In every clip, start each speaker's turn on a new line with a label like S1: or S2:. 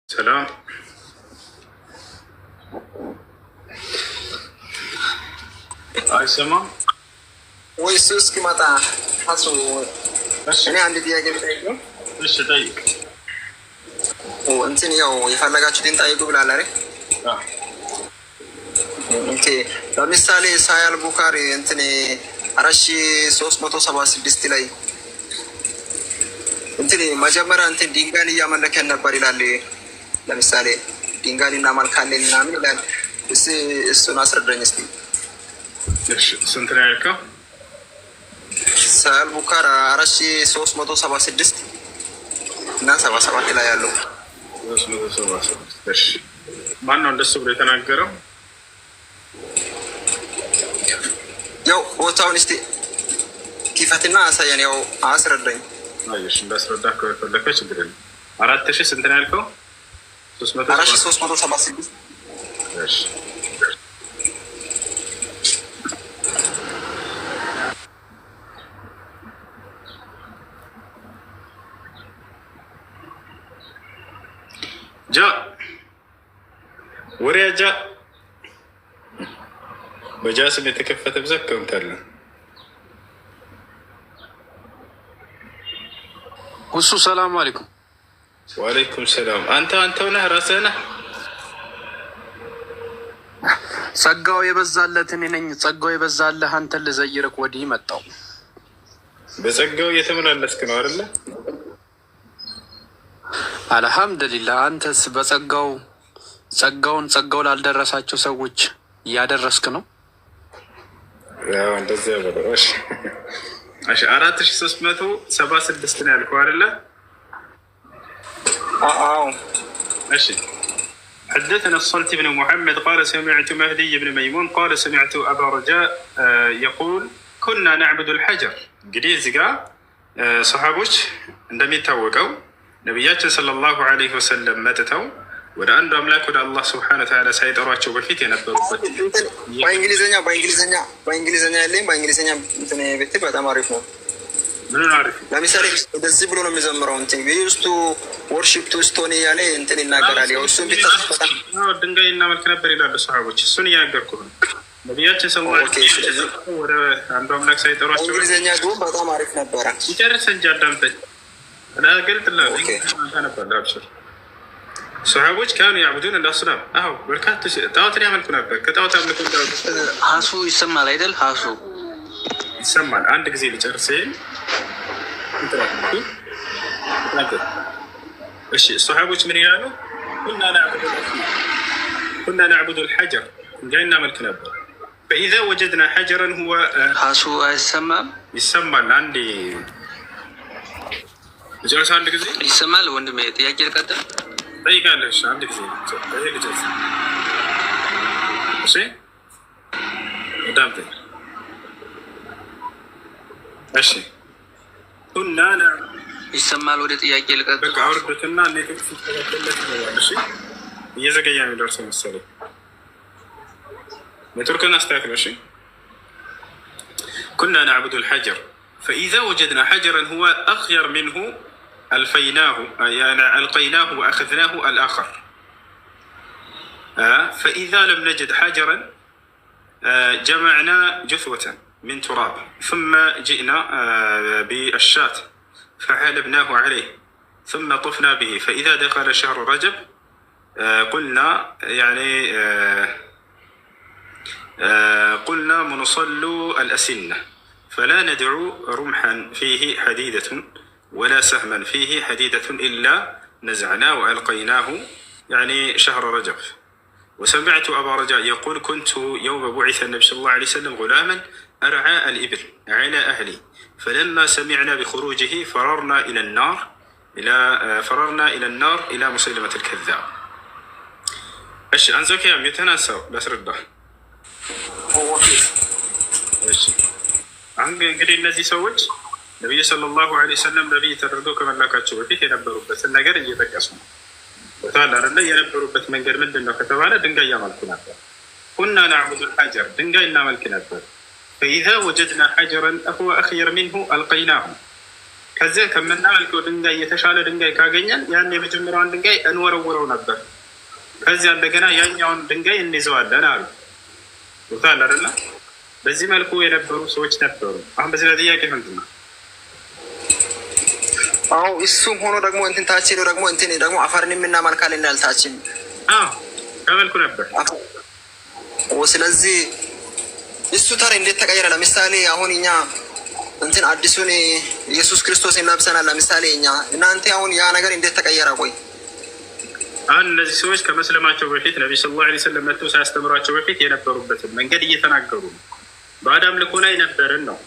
S1: ሰላም አይሰማም
S2: ወይስ እስኪመጣ ሀሱ እኔ አንድ ጥያቄ ልጠይቅ ነው።
S1: እሺ ጠይቅ።
S2: እንትን ያው የፈለጋችሁትን ጠይቁ ብላል አይደል? ለምሳሌ ሳያል ቡኻሪ እንትን 4376 ላይ እንትን መጀመሪያ እንትን ድንጋይን እያመለከን ነበር ይላል። ለምሳሌ ድንጋይን እናመልካለን ምናምን ይላል። እሱን አስረዳኝ እስኪ።
S1: እሺ ስንት ነው ያልከው?
S2: ሳያል ቡኻሪ 4376 እና 77 ላይ ያለው
S1: 376። እሺ ማን ነው እንደሱ ብሎ የተናገረው?
S2: ያው ቦታውን እስቲ ኪፈትና አሳየን። ያው አስረዳኝ።
S1: አይሽ እንዳስረዳ ከፈለከ ችግር የለም። 4000 ስንት ነው ያልከው?
S2: 4376።
S1: እሺ ጃ ወሬ ጃ በጃስም የተከፈተ ብዛት ከውንታለ
S3: እሱ ሰላም አለይኩም።
S1: ወአለይኩም ሰላም። አንተው ነህ ራስህ ነህ?
S3: ጸጋው የበዛለት እኔ ነኝ። ጸጋው የበዛለህ አንተን ልዘይርክ ወዲህ መጣው።
S1: በጸጋው እየተመላለስክ ነው አይደለ?
S3: አልሐምዱሊላህ። አንተስ ጸጋው ላልደረሳቸው ሰዎች እያደረስክ ነው።
S1: ያው እንደዚህ ያበለው። እሺ 4376 ነው ያልከው አይደለ?
S2: አዎ
S1: እሺ حدثنا الصلت بن محمد قال سمعت مهدي بن ميمون قال سمعت أبا رجاء يقول كنا نعبد الحجر. እንግዲህ እዚህ ጋር ሰሃቦች እንደሚታወቀው ነቢያችን ሰለላሁ ዐለይሂ ወሰለም መጥተው ወደ አንዱ አምላክ ወደ አላህ ስብሐነ ወተዓላ ሳይጠሯቸው በፊት የነበሩበት
S2: በእንግሊዝኛ ያለኝ በእንግሊዝኛ እንትን ብትል በጣም አሪፍ ነው።
S1: ምኑን አሪፍ?
S2: ለምሳሌ እንደዚህ ብሎ ነው የሚዘምረው። እንትን ዩስቱ ወርሺፕ ቱ ስቶኒ ያለ እንትን ይናገራል። ያው እሱን ቢታስ በጣም
S1: ድንጋይ እናመልክ ነበር ይላሉ ሰሃቦች። እሱን እያገርኩህ ነው። ነቢያችን ሰለላሁ ዐለይሂ ወሰለም ወደ አንዱ አምላክ ሳይጠሯቸው
S2: እንግሊዝኛ ግን በጣም አሪፍ ነበረ።
S1: ይጨርስ እንጂ አዳምጠኝ። ገልጥልሃለሁ ነበር አብሽር። ሰሃቦች ካኑ ያዕቡዱን አልአስናም። አዎ በርካቶች ጣዖትን ያመልኩ ነበር። ከጣዖት አምልኮ
S3: ሀሱ ይሰማል አይደል? ሀሱ
S1: ይሰማል። አንድ ጊዜ ሊጨርስ እሺ ሰሃቦች ምን ይላሉ? ኩና ናዕቡዱ ልሐጀር ድንጋይ እናመልክ ነበር። ፈኢዛ ወጀድና ሐጀረን ሁወ
S3: ሀሱ አይሰማም?
S1: ይሰማል። አንዴ ጨርስ። አንድ ጊዜ
S3: ይሰማል። ወንድሜ ጥያቄ ልቀጥል
S1: ጠይቃለሽ። አንድ ጊዜ ልጨርስ። እሺ ዳምጠኝ። እሺ ኩና
S3: ይሰማል። ወደ ጥያቄ ልቀጥል።
S1: በቃ አውርዱትና ኔትወርክ ሲስተካከልለት ይኖራል። እሺ እየዘገየ የሚደርሰው መሰለኝ። ኔትወርክን አስተካክል። እሺ ኩና ናዕቡዱ ልሐጀር ፈኢዛ ወጀድና ሐጀረን ሁወ አኽየር ሚንሁ ألقيناه وأخذناه الآخر. فإذا لم نجد حجرا جمعنا جثوة من تراب ثم جئنا بالشاة فحلبناه عليه ثم طفنا به. فإذا دخل شهر رجب قلنا منصل الأسنة فلا ندعو رمحا فيه حديدة ولا سهما فيه حديدة إلا نزعناه وألقيناه شهر رجب. وسمعت أبا رجاء يقول كنت يوم بعث النبي صلى الله عليه وسلم غلاما أرعى الإبل على أهلي فلما سمعنا بخروجه فررنا إلى النار إلى مسيلمة الكذاب. እሺ አንጾኪያ የተናሳው ላስረዳ። እሺ እንግዲህ እነዚህ ሰዎች ነቢዩ ሰለላሁ ዐለይሂ ወሰለም ነቢይ ተደርገው ከመላካቸው በፊት የነበሩበትን ነገር እየጠቀሱ ነው። ቦታል አይደለ? የነበሩበት መንገድ ምንድን ነው ከተባለ ድንጋይ ያመልኩ ነበር። ኩና ናዕቡዱ ልሐጀር ድንጋይ እናመልክ ነበር። ፈኢዛ ወጀድና ሐጀረን ሁወ አኽየር ሚንሁ አልቀይናሁ ከዚያ ከምናመልከው ድንጋይ የተሻለ ድንጋይ ካገኘን ያን የመጀመሪያውን ድንጋይ እንወረውረው ነበር። ከዚያ እንደገና ያኛውን ድንጋይ እንይዘዋለን አሉ። ቦታል አይደለ? በዚህ መልኩ የነበሩ ሰዎች ነበሩ። አሁን በዚህ ጥያቄ ምንድን ነው?
S2: አዎ እሱም ሆኖ ደግሞ እንትን ታች ነው ደግሞ እንትን ደግሞ አፈርን የምናመልካለን ያልታችን
S1: ተመልኩ ነበር።
S2: ስለዚህ እሱ ታዲያ እንዴት ተቀየረ? ለምሳሌ አሁን እኛ እንትን አዲሱን ኢየሱስ ክርስቶስን ለብሰናል። ለምሳሌ እኛ እናንተ አሁን ያ ነገር እንዴት ተቀየረ? ቆይ
S1: አሁን እነዚህ ሰዎች ከመስለማቸው በፊት ነቢዩ ሰለላሁ ዐለይሂ ወሰለም መጥተው ሳያስተምሯቸው በፊት የነበሩበትን መንገድ እየተናገሩ ነው። ባዕድ አምልኮ ላይ ነበርን ነው።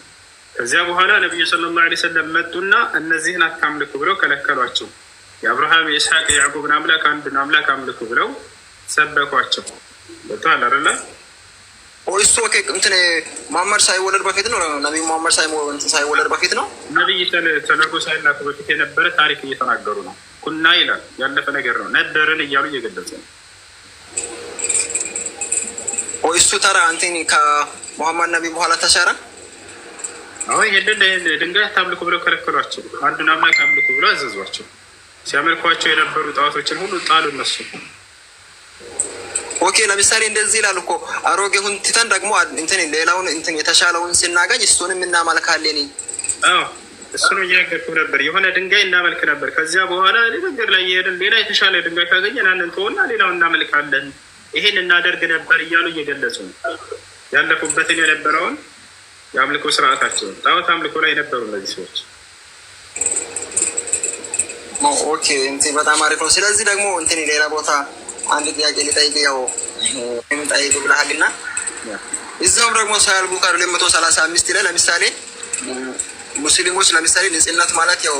S1: ከዚያ በኋላ ነቢዩ ሰለላሁ ዐለይሂ ወሰለም መጡና እነዚህን አታምልኩ ብለው ከለከሏቸው። የአብርሃም የኢስሐቅ የያዕቆብን አምላክ አንድን አምላክ አምልኩ ብለው ሰበኳቸው። በጣም አይደለ?
S2: እሱ እንትን መሐመድ ሳይወለድ በፊት ነው። ነቢዩ መሐመድ ሳይወለድ በፊት ነው።
S1: ነቢይ ተደርጎ ሳይላኩ በፊት የነበረ ታሪክ እየተናገሩ ነው። ኩና ይላል ያለፈ ነገር ነው። ነበርን እያሉ እየገለጸ ነው።
S2: እሱ ተራ እንትን ከሙሐመድ ነቢ በኋላ ተሻረ።
S1: አሁን ይሄንን ድንጋይ አታምልኩ ብለው ከለከሏቸው። አንዱን አምላክ አምልኩ ብለው አዘዟቸው። ሲያመልኳቸው የነበሩ ጣዖቶችን ሁሉ ጣሉ እነሱ።
S2: ለምሳሌ እንደዚህ ይላል እኮ አሮጌውን ትተን ደግሞ እንትን ሌላውን እንትን የተሻለውን ስናገኝ እሱንም እናመልካለን።
S1: እሱን እየነገርኩ ነበር። የሆነ ድንጋይ እናመልክ ነበር። ከዚያ በኋላ ነገር ላይ የሄድን ሌላ የተሻለ ድንጋይ ካገኘን ያንን ተወና ሌላውን እናመልካለን። ይሄን እናደርግ ነበር እያሉ እየገለጹ ነው። ያለፉበትን የነበረውን የአምልኮ ስርዓታቸውን ጣዖት አምልኮ ላይ ነበሩ እነዚህ ሰዎች።
S2: እንትን በጣም አሪፍ ነው። ስለዚህ ደግሞ እንትን ሌላ ቦታ አንድ ጥያቄ ሊጠይቅ ያው ጠይቅ ብለሃልና እዛውም ደግሞ ሳያል ቡኻሪ 235 ላይ ለምሳሌ ሙስሊሞች ለምሳሌ ንጽህነት ማለት ያው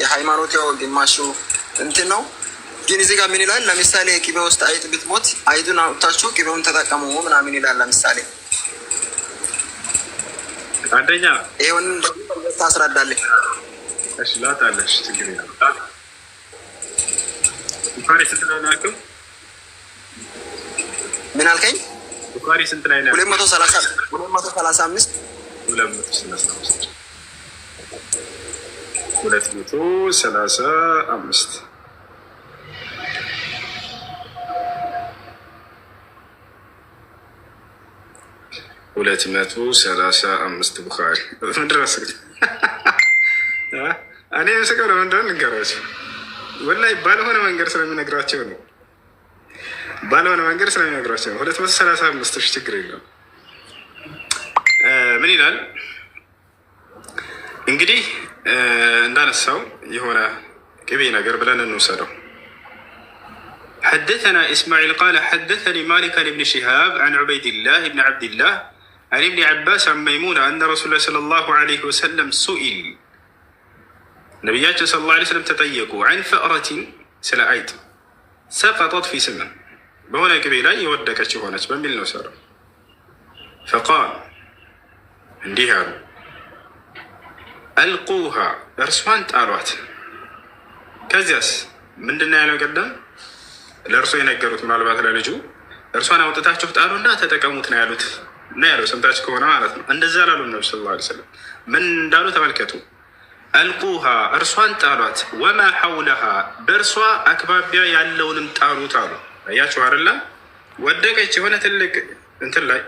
S2: የሃይማኖት ያው ግማሹ እንትን ነው። ግን እዚህ ጋር ምን ይላል? ለምሳሌ ቅቤ ውስጥ አይጥ ብትሞት አይጡን አውጥታችሁ ቅቤውን ተጠቀሙ ምናምን ይላል። ለምሳሌ
S1: አንደኛ
S2: ይሄውን ታስረዳለህ?
S1: እሺ ላታለሽ ችግር የለም። ቡኻሪ ስንት ላይ ነው?
S2: ምን አልከኝ?
S1: ቡኻሪ ስንት ላይ ነው?
S2: 235
S1: 235 235 ቡኻሪ ምድረስ እኔ ምስቀው ለምንድነው ንገራቸው? ወላሂ ባልሆነ መንገድ ስለሚነግራቸው ነው። ባልሆነ መንገድ ስለሚነግራቸው ነው። 235 ችግር የለውም። ምን ይላል እንግዲህ እንዳነሳው የሆነ ቅቤ ነገር ብለን እንውሰደው። حدثنا إسماعيل قال حدثني مالك عن ابن شهاب عن عبيد الله بن عبد الله عن ابن عباس عن ميمونة أن رسول الله صلى الله عليه وسلم سئل نبياتنا صلى الله عليه وسلم تطيقوا عن فأرة سلعيت سقطت في سمن بهنا كبيرة يودك شهونة بمن نسر فقال انديها ألقوها እርሷን ጣሏት። ከዚያስ ምንድን ያለው ቀደም ለእርሱ የነገሩት ምናልባት ለልጁ እርሷን አውጥታችሁ ጣሉና ተጠቀሙት ነው ያሉት እና ያለው ሰምታችሁ ከሆነ ማለት ነው። እንደዛ ላሉ ነብዩ ሰለላሁ ዐለይሂ ወሰለም ምን እንዳሉ ተመልከቱ። አልቁሃ እርሷን ጣሏት፣ ወማ ሐውለሃ በእርሷ አክባቢያ ያለውንም ጣሉት አሉ። አያችሁ አይደለ? ወደቀች የሆነ ትልቅ እንትን ላይ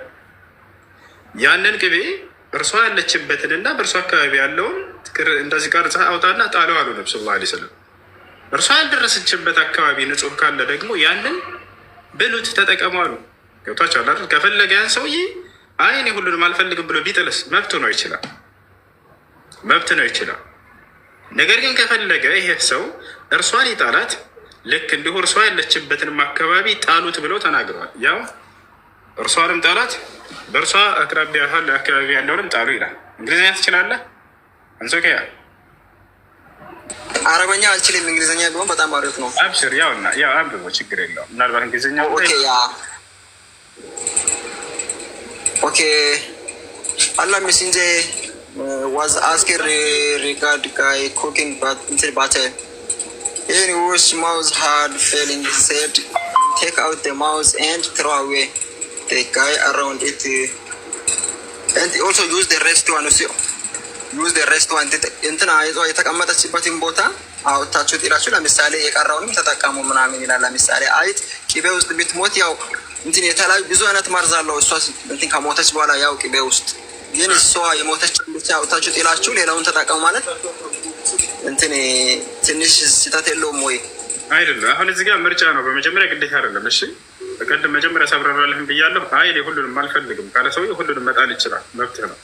S1: ያንን ቅቤ እርሷ ያለችበትንና በእርሷ አካባቢ ያለውን እንደዚህ ቀርጸህ አውጣና ጣለው አሉ ነብዩ ሰለላሁ ዐለይሂ ወሰለም። እርሷ ያልደረሰችበት አካባቢ ንጹህ ካለ ደግሞ ያንን ብሉት ተጠቀሙ አሉ። ገብቷችኋል አይደል? ከፈለገ ያን ሰውዬ አይ እኔ ሁሉንም አልፈልግም ብሎ ቢጥልስ መብቱ ነው ይችላል፣ መብት ነው ይችላል። ነገር ግን ከፈለገ ይሄ ሰው እርሷን ይጣላት፣ ልክ እንዲሁ እርሷ ያለችበትንም አካባቢ ጣሉት ብለው ተናግረዋል። ያው እርሷንም ጣላት፣ በእርሷ አቅራቢያ አካባቢ ያለውንም ጣሉ ይላል። እንግሊዝኛ ትችላለህ? አንሶኪያ
S2: አረበኛ አልችልም። እንግሊዝኛ ቢሆን በጣም አሪፍ ነው።
S1: አብሽር ያውና ያው አንብቦ ችግር የለውም። ምናልባት እንግሊዝኛ Allah messenger was asked regard guy cooking butter. In whose mouth had failing, said, take out the mouth and throw away the guy around it, and also use the rest to announce.
S2: ዩዝ ዘ ሬስቶራንት እንትን አይዞ የተቀመጠችበትን ቦታ አውጥታችሁ ጥላችሁ ለምሳሌ የቀረውንም ተጠቀሙ ምናምን ይላል። ለምሳሌ አይጥ ቅቤ ውስጥ ብትሞት ያው እንትን የተለያዩ ብዙ አይነት መርዝ አለው። እሷ እንትን ከሞተች በኋላ ያው ቅቤ ውስጥ ግን እሷ የሞተች ብቻ አውጥታችሁ ጥላችሁ ሌላውን ተጠቀሙ ማለት እንትን ትንሽ ስህተት የለውም ወይ?
S1: አይደለም። አሁን እዚህ ጋር ምርጫ ነው። በመጀመሪያ ግዴታ አይደለም። እሺ በቀደም መጀመሪያ ሳብራራለህም ብያለሁ። አይ እኔ ሁሉንም አልፈልግም ካለ ሰውዬው ሁሉንም መጣል ይችላል፣ መብትህ ነው።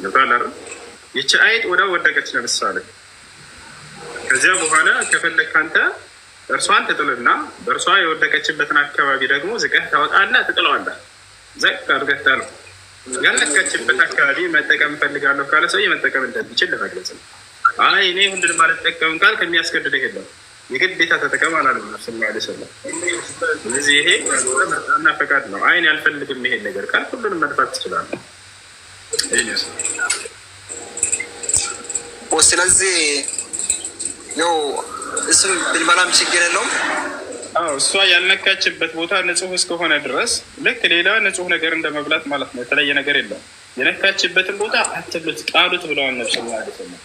S1: ይባል አይደል? ይቺ አይጥ ወደ ወደቀች ለምሳሌ፣ ከዚያ በኋላ ከፈለግህ አንተ እርሷን ትጥልና በእርሷ የወደቀችበትን አካባቢ ደግሞ ዝቀህ ታወጣና ትጥለዋለህ። ዘቅ አድርገህ ጣለው። ያለቀችበት አካባቢ መጠቀም እፈልጋለሁ ካለ ሰውዬ መጠቀም እንደሚችል ለመግለጽ ነው። አይ እኔ ሁሉንም አልጠቀምም ካል ከሚያስገድድህ የለም፣ የግዴታ ተጠቀም አላለም ሰለላሁ ዐለይሂ ወሰለም። ስለዚህ ይሄ እና ፈቃድ ነው። አይን ያልፈልግም ይሄን ነገር ካል ሁሉንም መድፋት ትችላለህ።
S2: ስለዚህ ያው እሱም ብንበላም ችግር የለውም።
S1: እሷ ያልነካችበት ቦታ ንጹህ እስከሆነ ድረስ ልክ ሌላ ንጹህ ነገር እንደመብላት ማለት ነው። የተለየ ነገር የለም። የነካችበትን ቦታ አትብሉት፣ ጣሉት ብለዋል ነብዩ ሰለላሁ ዐለይሂ ወሰለም።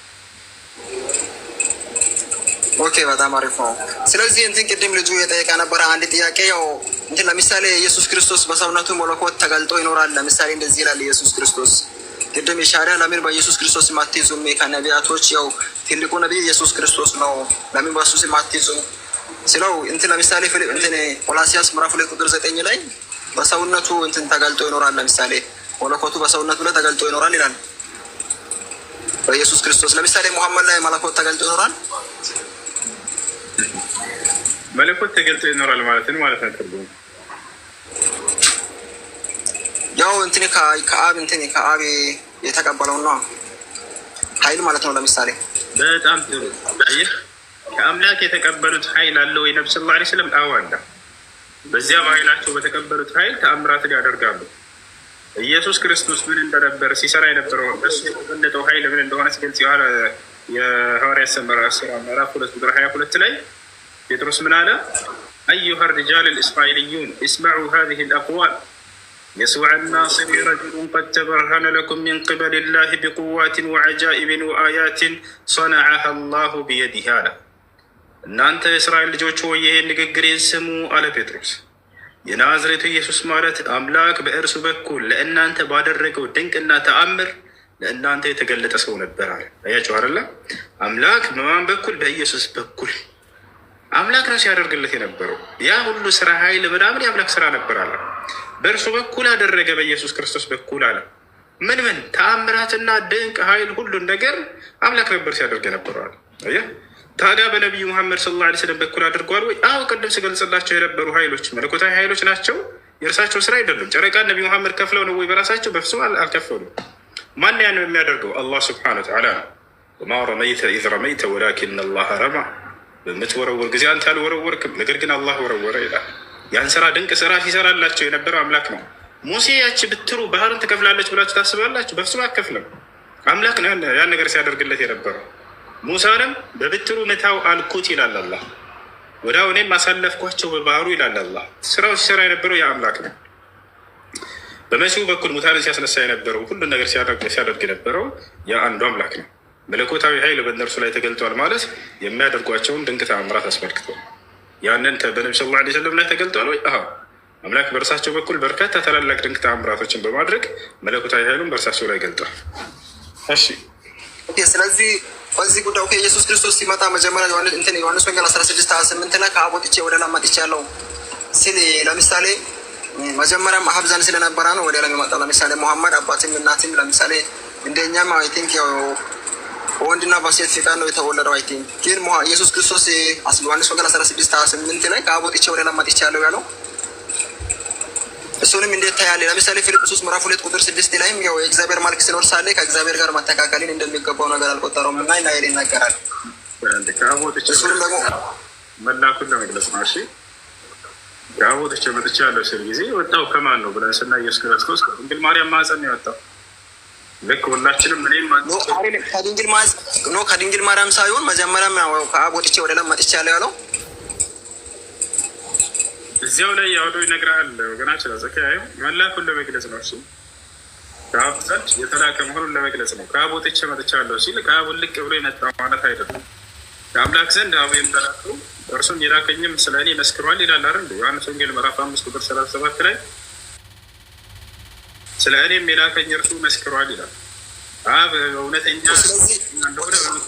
S2: ኦኬ በጣም አሪፍ ነው። ስለዚህ እንትን ቅድም ልጁ የጠየቀ ነበረ አንድ ጥያቄ። ያው እንትን ለምሳሌ ኢየሱስ ክርስቶስ በሰውነቱ መለኮት ተገልጦ ይኖራል። ለምሳሌ እንደዚህ ይላል ኢየሱስ ክርስቶስ ቅድም የሻሪያ ለምን በኢየሱስ ክርስቶስ ማትይዙም? ከነቢያቶች ያው ትልቁ ነቢይ ኢየሱስ ክርስቶስ ነው፣ ለምን በሱ ስም አትይዙም ስለው እንትን ለምሳሌ እንትን ቆላሲያስ ምዕራፍ 2 ቁጥር 9 ላይ በሰውነቱ እንትን ተገልጦ ይኖራል። ለምሳሌ መለኮቱ በሰውነቱ ላይ ተገልጦ ይኖራል ይላል በኢየሱስ ክርስቶስ። ለምሳሌ ሙሐመድ ላይ መለኮት ተገልጦ ይኖራል።
S1: መለኮት ተገልጦ ይኖራል ማለት ነው ማለት ነው።
S2: ያው እንትን ከአብ የተቀበለው ነው ኃይል ማለት ነው። ለምሳሌ
S1: በጣም ጥሩ። ይህ ከአምላክ የተቀበሉት ኃይል አለ ወይ? ነብዩ ሰለላሁ ዐለይሂ ወሰለም አዎ አለ። በዚያ በኃይላቸው በተቀበሉት ኃይል ተአምራትን ያደርጋሉ። ኢየሱስ ክርስቶስ ምን እንደነበር ሲሰራ የነበረው እሱ የተገለጠው ኃይል ምን እንደሆነ ሲገልጽ የሐዋርያት ሥራ ምዕራፍ 2 ቁጥር 22 ላይ ጴጥሮስ ምን አለ? አዩሃ الرجال الإسماعيليون اسمعوا هذه الأقوال يسوع الناصري رجل قد تبرهن لكم من قبل الله بقوات وعجائب وآيات صنعها الله بيده አለ። እናንተ የእስራኤል ልጆች ሆይ ይህን ንግግሬን ስሙ አለ ጴጥሮስ። የናዝሬቱ ኢየሱስ ማለት አምላክ በእርሱ በኩል ለእናንተ ባደረገው ድንቅና ተአምር ለእናንተ የተገለጠ ሰው ነበር አለ። አያችሁ አይደለ? አምላክ በማን በኩል? በኢየሱስ በኩል አምላክ ነው ሲያደርግለት የነበረው ያ ሁሉ ስራ ኃይል ምናምን የአምላክ ስራ ነበር አለ። በእርሱ በኩል አደረገ፣ በኢየሱስ ክርስቶስ በኩል አለ። ምን ተአምራትና ድንቅ ኃይል ሁሉን ነገር አምላክ ነበር ሲያደርግ የነበረዋል። ታዲያ በነቢዩ ሙሐመድ ሰለላሁ ዐለይሂ ወሰለም በኩል አድርጓል ወይ? አዎ ቅድም ስገልጽላቸው የነበሩ ኃይሎች መለኮታዊ ኃይሎች ናቸው፣ የእርሳቸው ስራ አይደሉም። ጨረቃን ነቢዩ ሙሐመድ ከፍለው ነው ወይ በራሳቸው? በፍጹም አልከፈሉም። ማን ያን የሚያደርገው? አላህ ስብሐነሁ ወተዓላ ነው። ወማ ረመይተ ኢዝ ረመይተ ወላኪነ አላህ ረማ። በምትወረወር ጊዜ አንተ አልወረወርክም፣ ነገር ግን አላህ ወረወረ ይላል። ያን ስራ ድንቅ ስራ ሲሰራላቸው የነበረው አምላክ ነው። ሙሴ ያቺ ብትሩ ባህርን ትከፍላለች ብላችሁ ታስባላችሁ? በፍጹም አትከፍልም። አምላክ ነው ያን ነገር ሲያደርግለት የነበረው። ሙሳንም በብትሩ ምታው አልኩት ይላል አላህ። ወዲያው እኔም አሳለፍኳቸው በባህሩ ይላል አላህ። ስራው ሲሰራ የነበረው ያ አምላክ ነው። በመሲሁ በኩል ሙታንን ሲያስነሳ የነበረው ሁሉን ነገር ሲያደርግ የነበረው ያ አንዱ አምላክ ነው። መለኮታዊ ኃይል በእነርሱ ላይ ተገልጧል ማለት የሚያደርጓቸውን ድንቅ ተአምራት አስመልክቷል። ያንን በነብዩ ሰለላሁ ዐለይሂ ወሰለም ላይ ተገልጧል ወይ? አዎ አምላክ በእርሳቸው በኩል በርካታ ታላላቅ ድንቅ ተአምራቶችን በማድረግ መለኮታዊ ኃይሉን በእርሳቸው ላይ ገልጧል። እሺ
S2: ስለዚህ በዚህ ጉዳይ ኢየሱስ ክርስቶስ ሲመጣ መጀመሪያ ዮሐንስ ወንጌል 16:28 ላይ ከአብ ወጥቼ ወደ ላም መጥቻለሁ ሲል ለምሳሌ መጀመሪያም አብ ዘንድ ስለነበረ ነው ወደ ላም የመጣው። ለምሳሌ ሙሐመድ አባትም እናትም ለምሳሌ እንደኛም አይ ቲንክ ወንድና በሴት ፍቃድ ነው የተወለደው። አይ ቲንክ ግን ኢየሱስ ክርስቶስ ዮሐንስ ወንጌል 16:28 ላይ ከአብ ወጥቼ ወደ ላም መጥቻለሁ ያለው እሱንም እንዴት ታያለ? ለምሳሌ ፊልጵስዩስ ምዕራፍ 2 ቁጥር 6 ላይም ያው የእግዚአብሔር መልክ ሲኖር ሳለ ከእግዚአብሔር ጋር መተካከልን እንደሚገባው ነገር አልቆጠረውም እና ይናይል ይናገራል። እሱንም ደግሞ
S1: መላኩን ለመግለጽ ነው። እሺ ከአብ ወጥቼ መጥቻለሁ ሲል ጊዜ ወጣው ከማን ነው ብለን ስናይ ኢየሱስ ክርስቶስ ከድንግል ማርያም ማህፀን ነው የወጣው። ልክ ሁላችንም ከድንግል ማርያም ሳይሆን መጀመሪያም ከአብ ወጥቼ ወደ ላም መጥቻለሁ ያለው እዚያው ላይ ያወዶ ይነግራል። ወገናችን አዘካዩ መላኩን ለመግለጽ ነው። እሱ ከአብ ዘንድ የተላከ መሆኑን ለመግለጽ ነው። ከአብ ወጥቼ መጥቻለሁ ሲል ከአብ ውልቅ ብሎ የመጣ ማለት አይደለም። ከአምላክ ዘንድ አብ የተላከው እርሱም የላከኝም ስለ እኔ መስክሯል ይላል አይደል? ዮሐንስ ወንጌል ምዕራፍ 5 ቁጥር 37 ላይ ስለ እኔም የላከኝ እርሱ መስክሯል ይላል። አብ እውነተኛ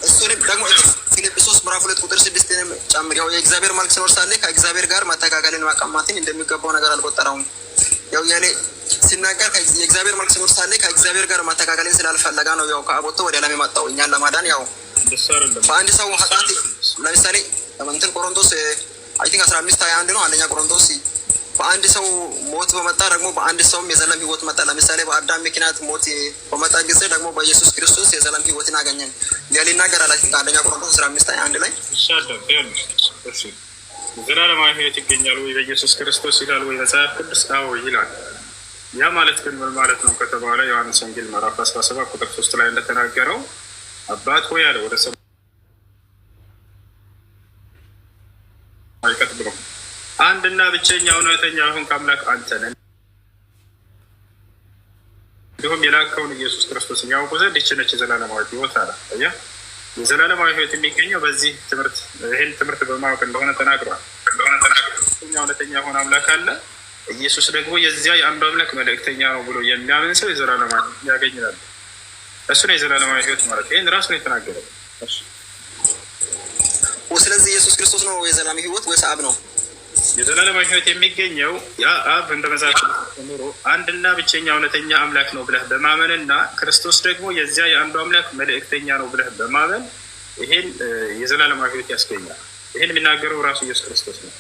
S2: እሱንም ደግሞ ፊልጵስዩስ ምዕራፍ 2 ቁጥር 6 ጨምር። ያው የእግዚአብሔር መልክ ሲኖር ሳለ ከእግዚአብሔር ጋር ማተካከልን ማቀማትን እንደሚገባው ነገር አልቆጠረውም። ያው ያኔ ሲናገር የእግዚአብሔር መልክ ሲኖር ሳለ ከእግዚአብሔር ጋር ማተካከልን ስላልፈለጋ ነው ያው ከአብ ወጥቶ ወደ ዓለም የመጣው እኛን ለማዳን። ያው በአንድ ሰው ኃጢአት ለምሳሌ እንትን ቆሮንቶስ አይ ቲንክ 15:21 ነው አንደኛ ቆሮንቶስ በአንድ ሰው ሞት በመጣ ደግሞ በአንድ ሰውም የዘላለም ሕይወት መጣ። ለምሳሌ በአዳም ምክንያት ሞት በመጣ ጊዜ ደግሞ በኢየሱስ ክርስቶስ የዘላለም ሕይወትን አገኘን ያለ ይናገራል። አንደኛ ቆሮንቶስ 15:21 ላይ
S1: ዘላለማዊ ሕይወት ይገኛል ወይ በኢየሱስ ክርስቶስ ይላል ወይ መጽሐፍ ቅዱስ? አዎ ይላል። ያ ማለት ግን ምን ማለት ነው ከተባለ ዮሐንስ ወንጌል ምዕራፍ 17 ቁጥር 3 ላይ እንደተናገረው አባት ሆይ አለ ወደ ሰማይ ቀጥ ብሎ አንድና ብቸኛ እውነተኛ አሁን ከአምላክ አንተ ነህ፣ እንዲሁም የላከውን ኢየሱስ ክርስቶስን ያውቁ ዘንድ ይህች ነች የዘላለማዊ ሕይወት አለ። የዘላለማዊ ሕይወት የሚገኘው በዚህ ትምህርት ይህን ትምህርት በማወቅ እንደሆነ ተናግሯል። እውነተኛ የሆነ አምላክ አለ፣ ኢየሱስ ደግሞ የዚያ የአንዱ አምላክ መልእክተኛ ነው ብሎ የሚያምን ሰው የዘላለማዊ ያገኛል። እሱ ነው የዘላለማዊ ሕይወት ማለት። ይህን ራሱ ነው የተናገረው።
S2: ስለዚህ ኢየሱስ ክርስቶስ ነው የዘላለማዊ ሕይወት ወይስ አብ ነው?
S1: የዘላለማዊ ሕይወት የሚገኘው ያ አብ እንደ መጽሐፍ ተምሮ አንድና ብቸኛ እውነተኛ አምላክ ነው ብለህ በማመን እና ክርስቶስ ደግሞ የዚያ የአንዱ አምላክ መልእክተኛ ነው ብለህ በማመን ይሄን የዘላለማዊ ሕይወት ያስገኛል። ይሄን የሚናገረው ራሱ ኢየሱስ ክርስቶስ ነው።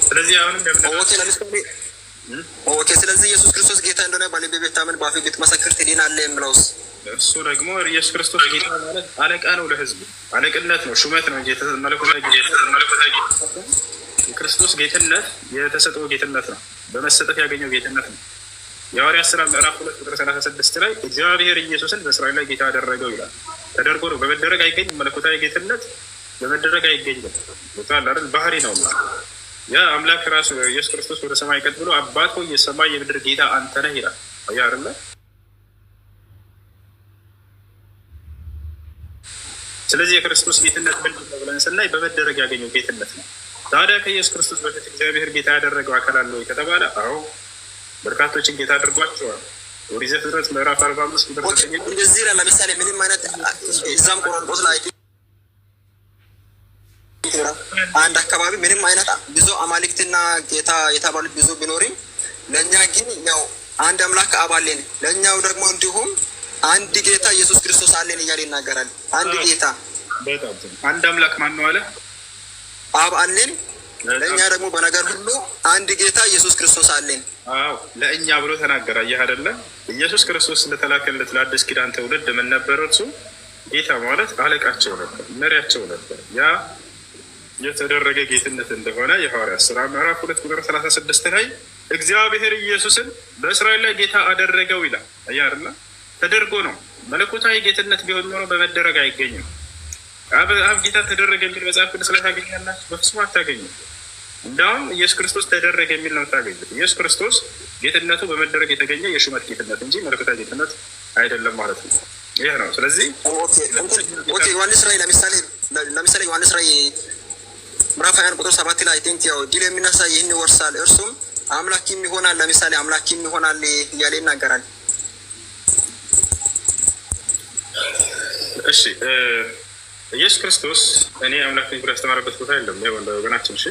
S1: ስለዚህ አሁንም
S2: ስለዚህ ኢየሱስ ክርስቶስ ጌታ እንደሆነ በልብ ብታምን በአፍህ ብትመሰክር ትድናለህ የሚለውስ?
S1: እሱ ደግሞ ኢየሱስ ክርስቶስ ጌታ ማለት አለቃ ነው፣ ለህዝቡ አለቅነት ነው፣ ሹመት ነው እንጂ መለኮታዊ የክርስቶስ ጌትነት የተሰጠው ጌትነት ነው፣ በመሰጠት ያገኘው ጌትነት ነው። የሐዋርያት ሥራ ምዕራፍ 2 ቁጥር 36 ላይ እግዚአብሔር ኢየሱስን በእስራኤል ላይ ጌታ አደረገው ይላል። ተደርጎ ነው፣ በመደረግ አይገኝም። መለኮታዊ ጌትነት በመደረግ አይገኝም። አይደል? ባህሪ ነው። ያ አምላክ ራሱ ኢየሱስ ክርስቶስ ወደ ሰማይ ቀጥ ብሎ አባት ሆይ የሰማይ የምድር ጌታ አንተ ነህ ይላል። አያ አይደለ? ስለዚህ የክርስቶስ ጌትነት ምንድን ነው ብለን ስናይ በመደረግ ያገኘው ጌትነት ነው። ታዲያ ከኢየሱስ ክርስቶስ በፊት እግዚአብሔር ጌታ ያደረገው አካል አለ ወይ ከተባለ አዎ፣ በርካቶችን ጌታ አድርጓቸዋል። ኦሪት ዘፍጥረት ምዕራፍ 45 ቁጥር 9
S2: እንደዚህ ይላል። ለምሳሌ ምንም አይነት እዛም ቆሮንቶስ ላይ አንድ አካባቢ ምንም አይነት ብዙ አማልክትና ጌታ የተባሉት ብዙ ቢኖርም ለእኛ ግን ያው አንድ አምላክ አብ አለን፣ ለእኛው ደግሞ እንዲሁም አንድ ጌታ ኢየሱስ ክርስቶስ አለን እያለ ይናገራል። አንድ ጌታ
S1: አንድ አምላክ ማን ነው አለ?
S2: አብ አለን፣ ለእኛ ደግሞ በነገር ሁሉ አንድ ጌታ ኢየሱስ ክርስቶስ አለን።
S1: አዎ ለእኛ ብሎ ተናገረ። ይህ አይደለ? ኢየሱስ ክርስቶስ እንደተላከለት ለአዲስ ኪዳን ትውልድ ምን ነበር? እርሱ ጌታ ማለት አለቃቸው ነበር፣ መሪያቸው ነበር። ያ የተደረገ ጌትነት እንደሆነ የሐዋርያት ሥራ ምዕራፍ 2 ቁጥር 36 ላይ እግዚአብሔር ኢየሱስን በእስራኤል ላይ ጌታ አደረገው ይላል። አያ አይደለ? ተደርጎ ነው። መለኮታዊ ጌትነት ቢሆን ኖሮ በመደረግ አይገኝም። አብ ጌታ ተደረገ የሚል መጽሐፍ ቅዱስ ላይ ታገኛላችሁ? በፍጹም አታገኙም። እንዳውም ኢየሱስ ክርስቶስ ተደረገ የሚል ነው ታገኙት። ኢየሱስ ክርስቶስ ጌትነቱ በመደረግ የተገኘ የሹመት ጌትነት እንጂ መለኮታዊ ጌትነት አይደለም ማለት ነው። ይህ ነው። ስለዚህ
S2: ዮሐንስ ራዕይ ለምሳሌ ዮሐንስ ራዕይ ምዕራፍ 20 ቁጥር 7 ላይ ቲንክ ያው ድል የሚነሳ ይህን ይወርሳል፣ እርሱም አምላክም ይሆናል። ለምሳሌ አምላክም ይሆናል እያለ ይናገራል።
S1: እሺ ኢየሱስ ክርስቶስ እኔ አምላክ ነኝ ብሎ ያስተማረበት ቦታ የለም። ይኸው እንደ ወገናችን እሺ፣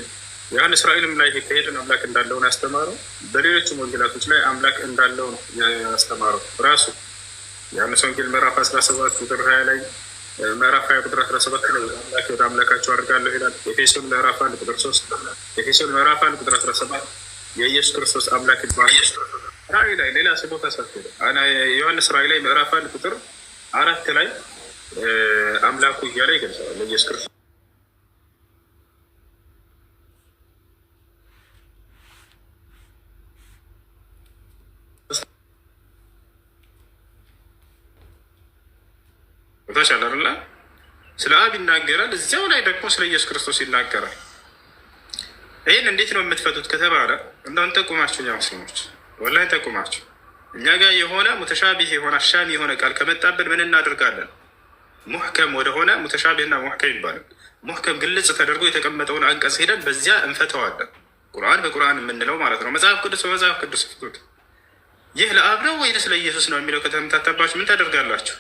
S1: ዮሐንስ ራዕይም ላይ ከሄድን አምላክ እንዳለው ነው ያስተማረው። በሌሎችም ወንጌላቶች ላይ አምላክ እንዳለው ነው ያስተማረው ራሱ። ዮሐንስ ወንጌል ምዕራፍ 17 ቁጥር 20 ላይ ምዕራፍ 20 ቁጥር 17 ላይ አምላክ ወደ አምላካቸው አድርጋለሁ ይላል። ኤፌሶን ምዕራፍ 1 ቁጥር 3 ኤፌሶን ምዕራፍ 1 ቁጥር 17 የኢየሱስ ክርስቶስ አምላክ ይባላል። ራዕይ ላይ ሌላ ስቦታ ሰጥቶ ዮሐንስ ራዕይ ላይ ምዕራፍ 1 ቁጥር 4 ላይ አምላኩ እያለ ይገልጸዋል ለኢየሱስ ክርስቶስ። ታሻላላ ስለ አብ ይናገራል፣ እዚያው ላይ ደግሞ ስለ ኢየሱስ ክርስቶስ ይናገራል። ይህን እንዴት ነው የምትፈቱት ከተባለ እንደውን ጠቁማችሁ፣ ያ ሙስሊሞች ወላሂ ጠቁማችሁ። እኛ ጋር የሆነ ሙተሻቢህ የሆነ አሻሚ የሆነ ቃል ከመጣብን ምን እናደርጋለን? ሙሕከም ወደሆነ ሙተሻቢህና ሙሕከም ይባላል። ሙሕከም ግልጽ ተደርጎ የተቀመጠውን አንቀጽ ሄደን በዚያ እንፈተዋለን። ቁርአን በቁርአን የምንለው ማለት ነው። መጽሐፍ ቅዱስ በመጽሐፍ ቅዱስ ፍቱት። ይህ ለአብ ነው ወይስ ለኢየሱስ ነው የሚለው ከተምታታባችሁ ምን ታደርጋላችሁ?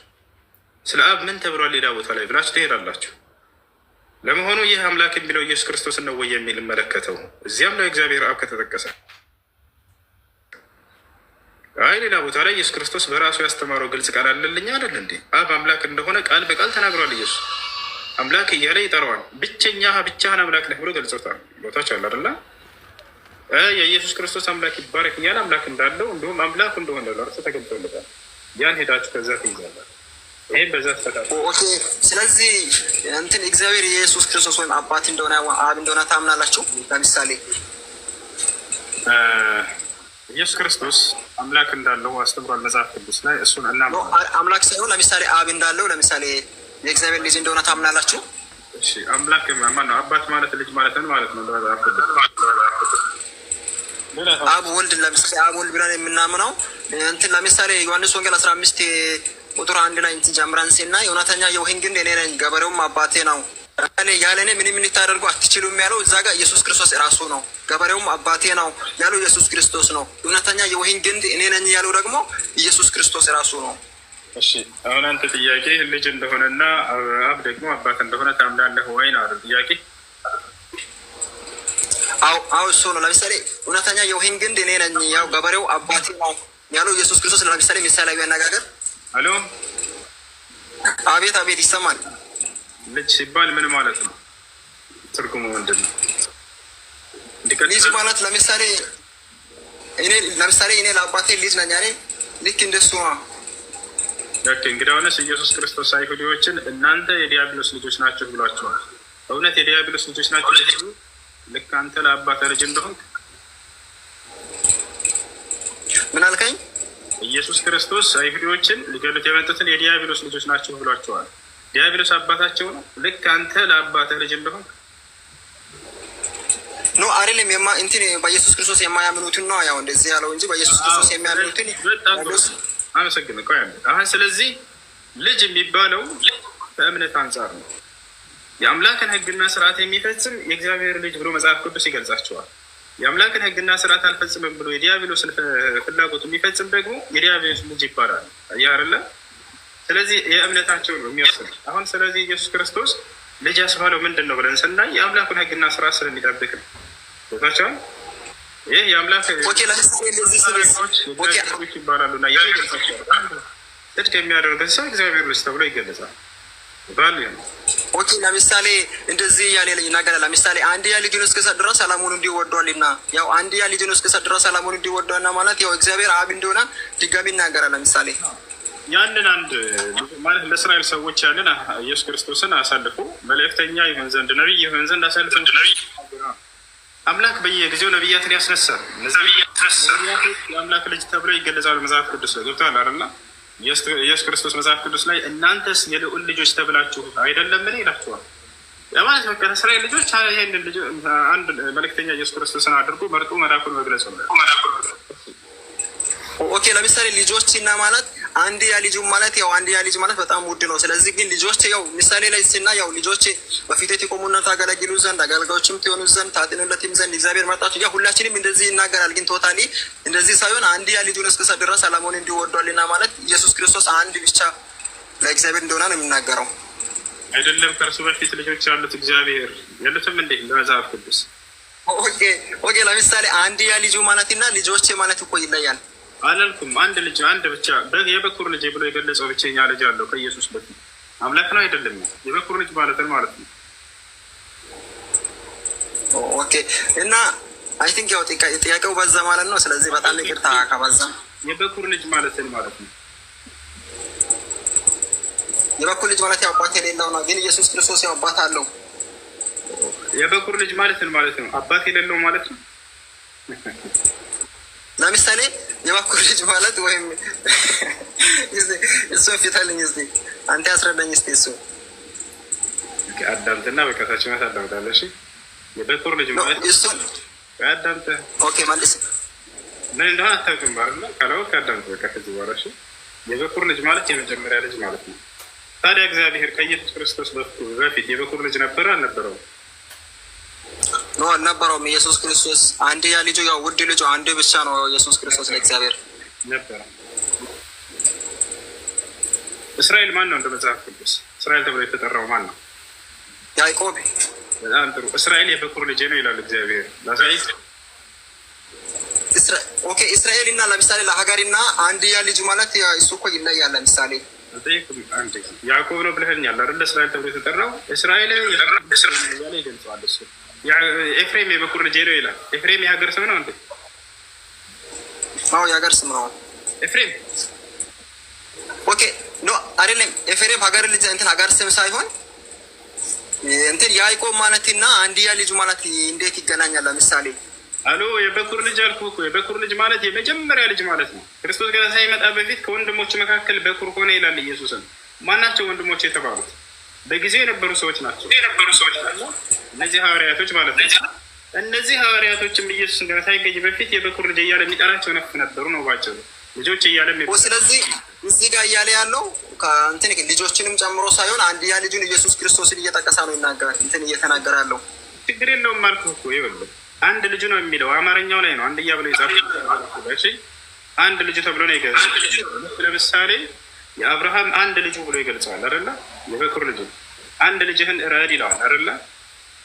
S1: ስለ አብ ምን ተብሏል ሌላ ቦታ ላይ ብላችሁ ትሄዳላችሁ። ለመሆኑ ይህ አምላክ የሚለው ኢየሱስ ክርስቶስ ነው ወይ የሚል መለከተው? እዚያም ላይ እግዚአብሔር አብ ከተጠቀሰ አይ ሌላ ቦታ ላይ ኢየሱስ ክርስቶስ በራሱ ያስተማረው ግልጽ ቃል አለልኝ አይደል እንዴ? አብ አምላክ እንደሆነ ቃል በቃል ተናግሯል። ኢየሱስ አምላክ እያለ ይጠራዋል። ብቻህን አምላክ ነህ ብሎ ገልጾታል። ቦታች አለ አይደለ? የኢየሱስ ክርስቶስ አምላክ ይባረክ እያለ አምላክ እንዳለው እንዲሁም አምላኩ እንደሆነ ለእርሱ ተገልጦለታል። ያን ሄዳችሁ ከዛ ትይዛላችሁ። ይህም በዛ ተፈታል።
S2: ስለዚህ እንትን እግዚአብሔር የኢየሱስ ክርስቶስ ወይም አባት እንደሆነ አብ እንደሆነ ታምናላችሁ? ለምሳሌ
S1: ኢየሱስ ክርስቶስ አምላክ እንዳለው አስተምሯል መጽሐፍ ቅዱስ ላይ። እሱን
S2: አምላክ ሳይሆን ለምሳሌ አብ እንዳለው ለምሳሌ የእግዚአብሔር ልጅ እንደሆነ ታምናላችሁ?
S1: እሺ አምላክ ማነው? አባት ማለት ልጅ ማለት ነው ማለት ነው።
S2: አብ ወልድ፣ ለምሳሌ አብ ወልድ ብለን የምናምነው እንትን ለምሳሌ ዮሐንስ ወንጌል 15 ቁጥር 1 ላይ እንትን ጀምረን ሲናይ እውነተኛ የወይን ግንድ እኔ ነኝ፣ ገበሬውም አባቴ ነው፣ ያለ እኔ ምንም ልታደርጉ አትችሉም ያለው እዛ ጋር ኢየሱስ ክርስቶስ ራሱ ነው። ገበሬውም አባቴ ነው ያለው ኢየሱስ ክርስቶስ ነው። እውነተኛ የወይን ግንድ እኔ ነኝ ያለው ደግሞ ኢየሱስ ክርስቶስ ራሱ ነው።
S1: እሺ አሁን አንተ ጥያቄ ልጅ እንደሆነና አብ ደግሞ አባት እንደሆነ ታምናለህ ወይ ነው አይደል ጥያቄ?
S2: አዎ እሱ ነው። ለምሳሌ እውነተኛ የወይን ግንድ እኔ ነኝ፣ ያው ገበሬው አባቴ ነው ያለው ኢየሱስ ክርስቶስ። ለምሳሌ ምሳሌያዊ አነጋገር።
S1: አሎ
S2: አቤት አቤት፣ ይሰማል።
S1: ልጅ ሲባል ምን ማለት ነው? ትርጉሙ ምንድን ነው?
S2: ልጅ ማለት ለምሳሌ እኔ ለአባቴ ልጅ ነኝ። እኔ ልክ እንደሱ ነው።
S1: እንግዲህ አሁንስ ኢየሱስ ክርስቶስ አይሁዲዎችን እናንተ የዲያብሎስ ልጆች ናቸው ብሏቸዋል። እውነት የዲያብሎስ ልጆች ናቸው ሲሉ ልክ አንተ ለአባተ ልጅ እንደሆንክ
S2: ምን አልከኝ?
S1: ኢየሱስ ክርስቶስ አይሁዲዎችን ሊገሉት የመጡትን የዲያብሎስ ልጆች ናቸው ብሏቸዋል። ዲያብሎስ አባታቸው ነው። ልክ አንተ ለአባተ ልጅ እንደሆንክ
S2: ኖ አይደለም። እንትን በኢየሱስ ክርስቶስ የማያምኑትን ነው ያው እንደዚህ ያለው እንጂ በኢየሱስ ክርስቶስ የሚያምኑትን
S1: አመሰግን። አሁን ስለዚህ ልጅ የሚባለው በእምነት አንጻር ነው። የአምላክን ሕግና ስርዓት የሚፈጽም የእግዚአብሔር ልጅ ብሎ መጽሐፍ ቅዱስ ይገልጻቸዋል። የአምላክን ሕግና ስርዓት አልፈጽምም ብሎ የዲያብሎስን ፍላጎት የሚፈጽም ደግሞ የዲያብሎስ ልጅ ይባላል። አያርለ ስለዚህ የእምነታቸው ነው የሚወስድ። አሁን ስለዚህ ኢየሱስ ክርስቶስ ልጅ ያስባለው ምንድን ነው ብለን ስናይ የአምላኩን ሕግና ስርዓት ስለሚጠብቅ ነው። ቦታቸውን ይህ የአምላክ ይባላሉ እና ጽድቅ የሚያደርገን ሰው እግዚአብሔር ልጅ ተብሎ ይገለጻል።
S2: ለምሳሌ እንደዚህ እያለ ይናገራል። ለምሳሌ አንድያ ልጁን እስኪሰጥ ድረስ ሰላሙን እንዲወዷልና ያው አንድያ ልጁን እስኪሰጥ ድረስ ሰላሙን እንዲወዷልና ማለት ያው እግዚአብሔር አብ እንደሆነ ድጋሚ ይናገራል። ለምሳሌ
S1: ያንን አንድ ማለት ለእስራኤል ሰዎች ያንን ኢየሱስ ክርስቶስን አሳልፎ መልእክተኛ ይሆን ዘንድ ነቢይ ይሆን ዘንድ አሳልፎ አምላክ በየጊዜው ነቢያትን ያስነሳል። የአምላክ ልጅ ተብሎ ይገለጻሉ መጽሐፍ ቅዱስ ላይ ገብተዋል አይደል? ኢየሱስ ክርስቶስ መጽሐፍ ቅዱስ ላይ እናንተስ የልዑል ልጆች ተብላችሁ አይደለምን ይላችኋል። ለማለት በቃ እስራኤል ልጆች ይህንን ልጅ አንድ መልእክተኛ ኢየሱስ ክርስቶስን አድርጎ መርጦ መላኩን መግለጽ ነው።
S2: ለምሳሌ ልጆች እና ማለት አንድያ ልጁ ማለት ያው አንድያ ልጅ ማለት በጣም ውድ ነው። ስለዚህ ግን ልጆች ያው ምሳሌ ላይ ሲና ያው ልጆች በፊት የቆሙና ታገለግሉ ዘንድ አገልጋዮችም ትሆኑ ዘንድ ታጥኑለትም ዘንድ እግዚአብሔር መርጣችሁ ያ ሁላችንም እንደዚህ ይናገራል። ግን ቶታሊ እንደዚህ ሳይሆን አንድያ ልጁን እስኪሰጥ ድረስ ሰላሙን እንዲወዷልና ማለት ኢየሱስ ክርስቶስ አንድ ብቻ ለእግዚአብሔር እንደሆነ ነው የሚናገረው
S1: አይደለም። ከእርሱ በፊት ልጆች ያሉት እግዚአብሔር ያሉትም እንዴ ለመጽሐፍ ቅዱስ
S2: ለምሳሌ አንድያ ልጁ ማለትና ልጆች ማለት እኮ ይለያል።
S1: አላልኩም። አንድ ልጅ አንድ ብቻ የበኩር ልጅ ብሎ የገለጸው ብቸኛ ልጅ አለው ከኢየሱስ በፊት አምላክ ነው አይደለም? የበኩር ልጅ ማለት ነው።
S2: እና አይ ቲንክ ያው ጥያቄው በዛ ማለት ነው። ስለዚህ በጣም ይቅርታ ከበዛ።
S1: የበኩር ልጅ ማለት ነው።
S2: የበኩር ልጅ ማለት ያው አባት የሌለው ነው። ግን ኢየሱስ ክርስቶስ ያው አባት አለው።
S1: የበኩር ልጅ ማለት ነው። አባት የሌለው ማለት ነው።
S2: ለምሳሌ የበኩር ልጅ ማለት ወይም እሱ ፊታልኝ እስኪ አንተ ያስረዳኝ እስኪ እሱ
S1: አዳምጥና በቀታቸው ማለት አዳምጣለሽ። የበኩር ልጅ ማለት
S2: እሱ
S1: አዳምጥ።
S2: መልስ
S1: ምን እንደሆነ አታውቅም አይደል? ካላወቅ አዳምጥ። በቃ ከዚህ በኋላ እሺ። የበኩር ልጅ ማለት የመጀመሪያ ልጅ ማለት ነው። ታዲያ እግዚአብሔር ከኢየሱስ ክርስቶስ በፊት የበኩር ልጅ ነበረ አልነበረውም?
S2: ኖ አልነበረውም። ኢየሱስ ክርስቶስ አንድያ ልጁ ያው ውድ ልጁ አንድ ብቻ ነው። ኢየሱስ ክርስቶስ ለእግዚአብሔር
S1: ነበረ። እስራኤል ማን ነው? እንደ መጽሐፍ ቅዱስ እስራኤል ተብሎ የተጠራው ማን ነው?
S2: ያዕቆብ።
S1: በጣም ጥሩ። እስራኤል የበኩር ልጅ ነው ይላል እግዚአብሔር። ላሳይህ።
S2: ኦኬ እስራኤል እና ለምሳሌ ለሀገርና አንድያ ልጅ ማለት እሱ እኮ ይለያል። ለምሳሌ
S1: ያዕቆብ ነው ብለኸኛል አይደል? እስራኤል ተብሎ የተጠራው እስራኤል ያለ ይገልጸዋል። እሱ ኤፍሬም የበኩር ልጅ ነው ይላል። ኤፍሬም የሀገር ስም ነው እንዴ?
S2: አዎ የሀገር ስም ነው
S1: ኤፍሬም።
S2: ኦኬ ኖ አይደለም። ኤፍሬም ሀገር ልጅ እንትን ሀገር ስም ሳይሆን እንትን ያዕቆብ ማለትና አንድያ ልጅ ማለት እንዴት ይገናኛል? ለምሳሌ
S1: አሎ የበኩር ልጅ አልኩህ እኮ። የበኩር ልጅ ማለት የመጀመሪያ ልጅ ማለት ነው። ክርስቶስ ገና ሳይመጣ በፊት ከወንድሞች መካከል በኩር ሆነ ይላል ኢየሱስን። ማናቸው ወንድሞች የተባሉት? በጊዜው የነበሩ ሰዎች ናቸው። እነዚህ ሐዋርያቶች ማለት ነው። እነዚህ ሐዋርያቶችም ኢየሱስን ገና ሳይገኝ በፊት የበኩር ልጅ እያለ የሚጠራቸው ነፍ ነበሩ ነው ባቸው ልጆች እያለ።
S2: ስለዚህ እዚህ ጋር እያለ ያለው ከእንትን ልጆችንም ጨምሮ ሳይሆን አንድያ ልጁን ኢየሱስ ክርስቶስን እየጠቀሳ ነው ይናገራል። እንትን እየተናገረ ያለው
S1: ችግር የለውም አልኩህ እኮ። ይኸውልህ አንድ ልጁ ነው የሚለው አማርኛው ላይ ነው። አንድያ ብሎ የጻፈው አንድ ልጁ ተብሎ ነው ይገልጻል። ለምሳሌ የአብርሃም አንድ ልጁ ብሎ ይገልጸዋል አይደለ? የበኩር ልጁ አንድ ልጅህን እረድ ይለዋል አይደለ?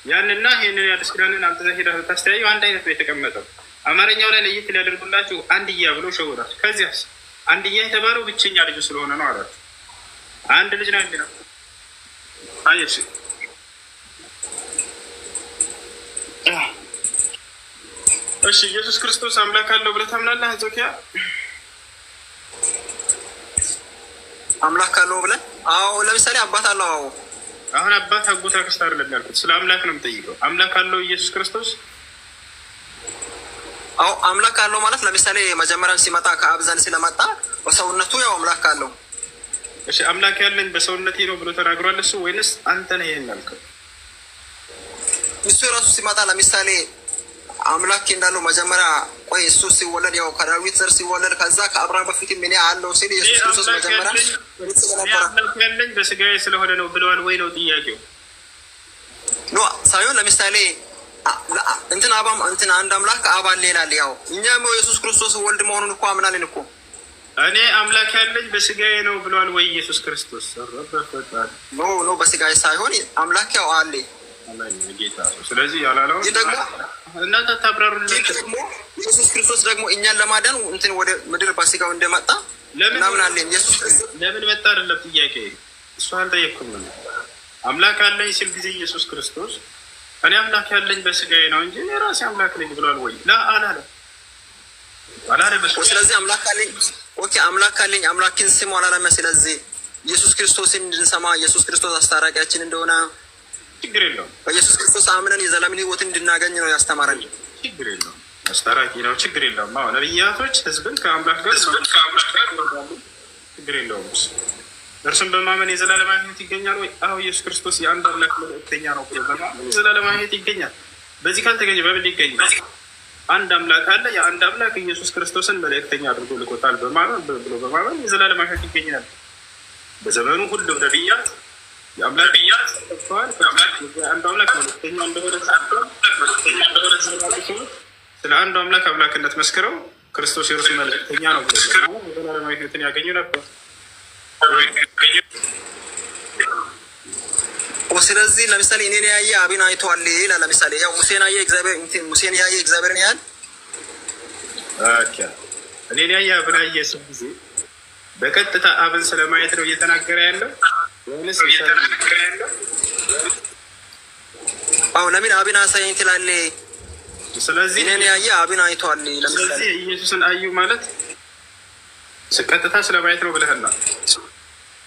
S1: ያንና ይህንን የአዲስ ኪዳንን አምጥተህ ሄደህ ብታስተያየው አንድ አይነት ነው የተቀመጠው። አማርኛው ላይ ለየት ሊያደርጉላችሁ አንድያ ብሎ ሸውራችሁ። ከዚያስ አንድያ የተባለው ብቸኛ ልጁ ስለሆነ ነው አላችሁ። አንድ ልጅ ነው የሚለው አየሽ። እሺ ኢየሱስ ክርስቶስ አምላክ አለው ብለህ ታምናለህ? አንጾኪያ
S2: አምላክ አለው ብለህ? አዎ ለምሳሌ አባት አለው። አዎ
S1: አሁን አባት አጎት አክስት አይደለም ያልኩት፣ ስለ አምላክ ነው የምጠይቀው። አምላክ አለው ኢየሱስ ክርስቶስ?
S2: አዎ አምላክ አለው ማለት ለምሳሌ መጀመሪያም ሲመጣ ከአብ ዘንድ ስለመጣ በሰውነቱ ያው አምላክ አለው።
S1: እሺ አምላክ ያለኝ በሰውነቴ ነው ብሎ ተናግሯል እሱ ወይንስ አንተ ነህ ይሄን ያልከው?
S2: እሱ ራሱ ሲመጣ ለምሳሌ አምላክ እንዳለው መጀመሪያ ቆይ እሱ ሲወለድ ያው ከዳዊት ዘር ሲወለድ ከዛ ከአብርሃም በፊት ምን ያለው ሲል ኢየሱስ ክርስቶስ መጀመሪያ
S1: አምላክ ያለኝ በስጋዬ ስለሆነ ነው ብለዋል ወይ ነው ጥያቄው?
S2: ኖ ሳይሆን ለምሳሌ እንትን አባም እንትን አንድ አምላክ አብ አለ ይላል። ያው እኛም ኢየሱስ ክርስቶስ ወልድ መሆኑን እኮ አምናለን እኮ።
S1: እኔ አምላክ ያለኝ በስጋዬ ነው ብለዋል ወይ ኢየሱስ ክርስቶስ?
S2: ኖ በስጋዬ ሳይሆን አምላክ ያው አለ
S1: ጌታ። ስለዚህ ያላለው
S2: ደግሞ
S1: እናንተ ታብራሩልን።
S2: ደግሞ ኢየሱስ ክርስቶስ ደግሞ እኛን ለማዳን እንትን ወደ ምድር በስጋው እንደመጣ እናምናለን። ኢየሱስ ክርስቶስ
S1: ለምን መጣ አይደለም ጥያቄ፣ እሱ አልጠየቅኩም። አምላክ አለኝ ሲል ጊዜ ኢየሱስ ክርስቶስ እኔ አምላክ ያለኝ በስጋዬ ነው እንጂ እኔ ራሴ አምላክ ነኝ ብሏል ወይ? አላለ።
S2: ስለዚህ አምላክ አለኝ ኦኬ፣ አምላክ አለኝ አምላክን ስሙ አላለም። ስለዚህ ኢየሱስ ክርስቶስን እንድንሰማ ኢየሱስ ክርስቶስ አስታራቂያችን እንደሆነ
S1: ችግር የለውም።
S2: በኢየሱስ ክርስቶስ አምነን የዘላለምን ሕይወትን እንድናገኝ ነው ያስተማረን።
S1: ችግር የለውም። አስታራቂ ነው። ችግር የለውም። አሁን ነቢያቶች ህዝብን ከአምላክ ጋር ችግር የለውም። እርሱም በማመን የዘላለማዊ ሕይወት ይገኛል ወይ? አዎ ኢየሱስ ክርስቶስ የአንድ አምላክ መልእክተኛ ነው ብሎ በማመን የዘላለማዊ ሕይወት ይገኛል። በዚህ ካልተገኘ በምን ይገኛል? አንድ አምላክ አለ። የአንድ አምላክ ኢየሱስ ክርስቶስን መልእክተኛ አድርጎ ልኮታል ብሎ በማመን የዘላለማዊ ሕይወት ይገኛል። በዘመኑ ሁሉ ነቢያት የአምላክ ብያት ተጠቅተዋል። አንዱ አምላክ መልእክተኛ እንደሆነ ስለ አንዱ አምላክ አምላክነት መስክረው ክርስቶስ የእርሱ መልእክተኛ ነው ብሎ ዘላለማዊ ሕይወትን ያገኙ ነበር።
S2: ስለዚህ ለምሳሌ እኔን ያየ አብን አይተዋል ይላል። ለምሳሌ ያው ሙሴን ያየ እግዚአብሔር ሙሴን ያየ እግዚአብሔርን ያህል
S1: እኔን ያየ አብን ያየ ስም ጊዜ በቀጥታ አብን ስለማየት ነው እየተናገረ ያለው ወይንስ እየተናገረ ያለው?
S2: አዎ ለምን አብን አሳየኝ ትላለህ?
S1: ስለዚህ
S2: እኔን ያየ አብን አይተዋል።
S1: ስለዚህ ኢየሱስን አዩ ማለት ቀጥታ ስለማየት ነው ብለህና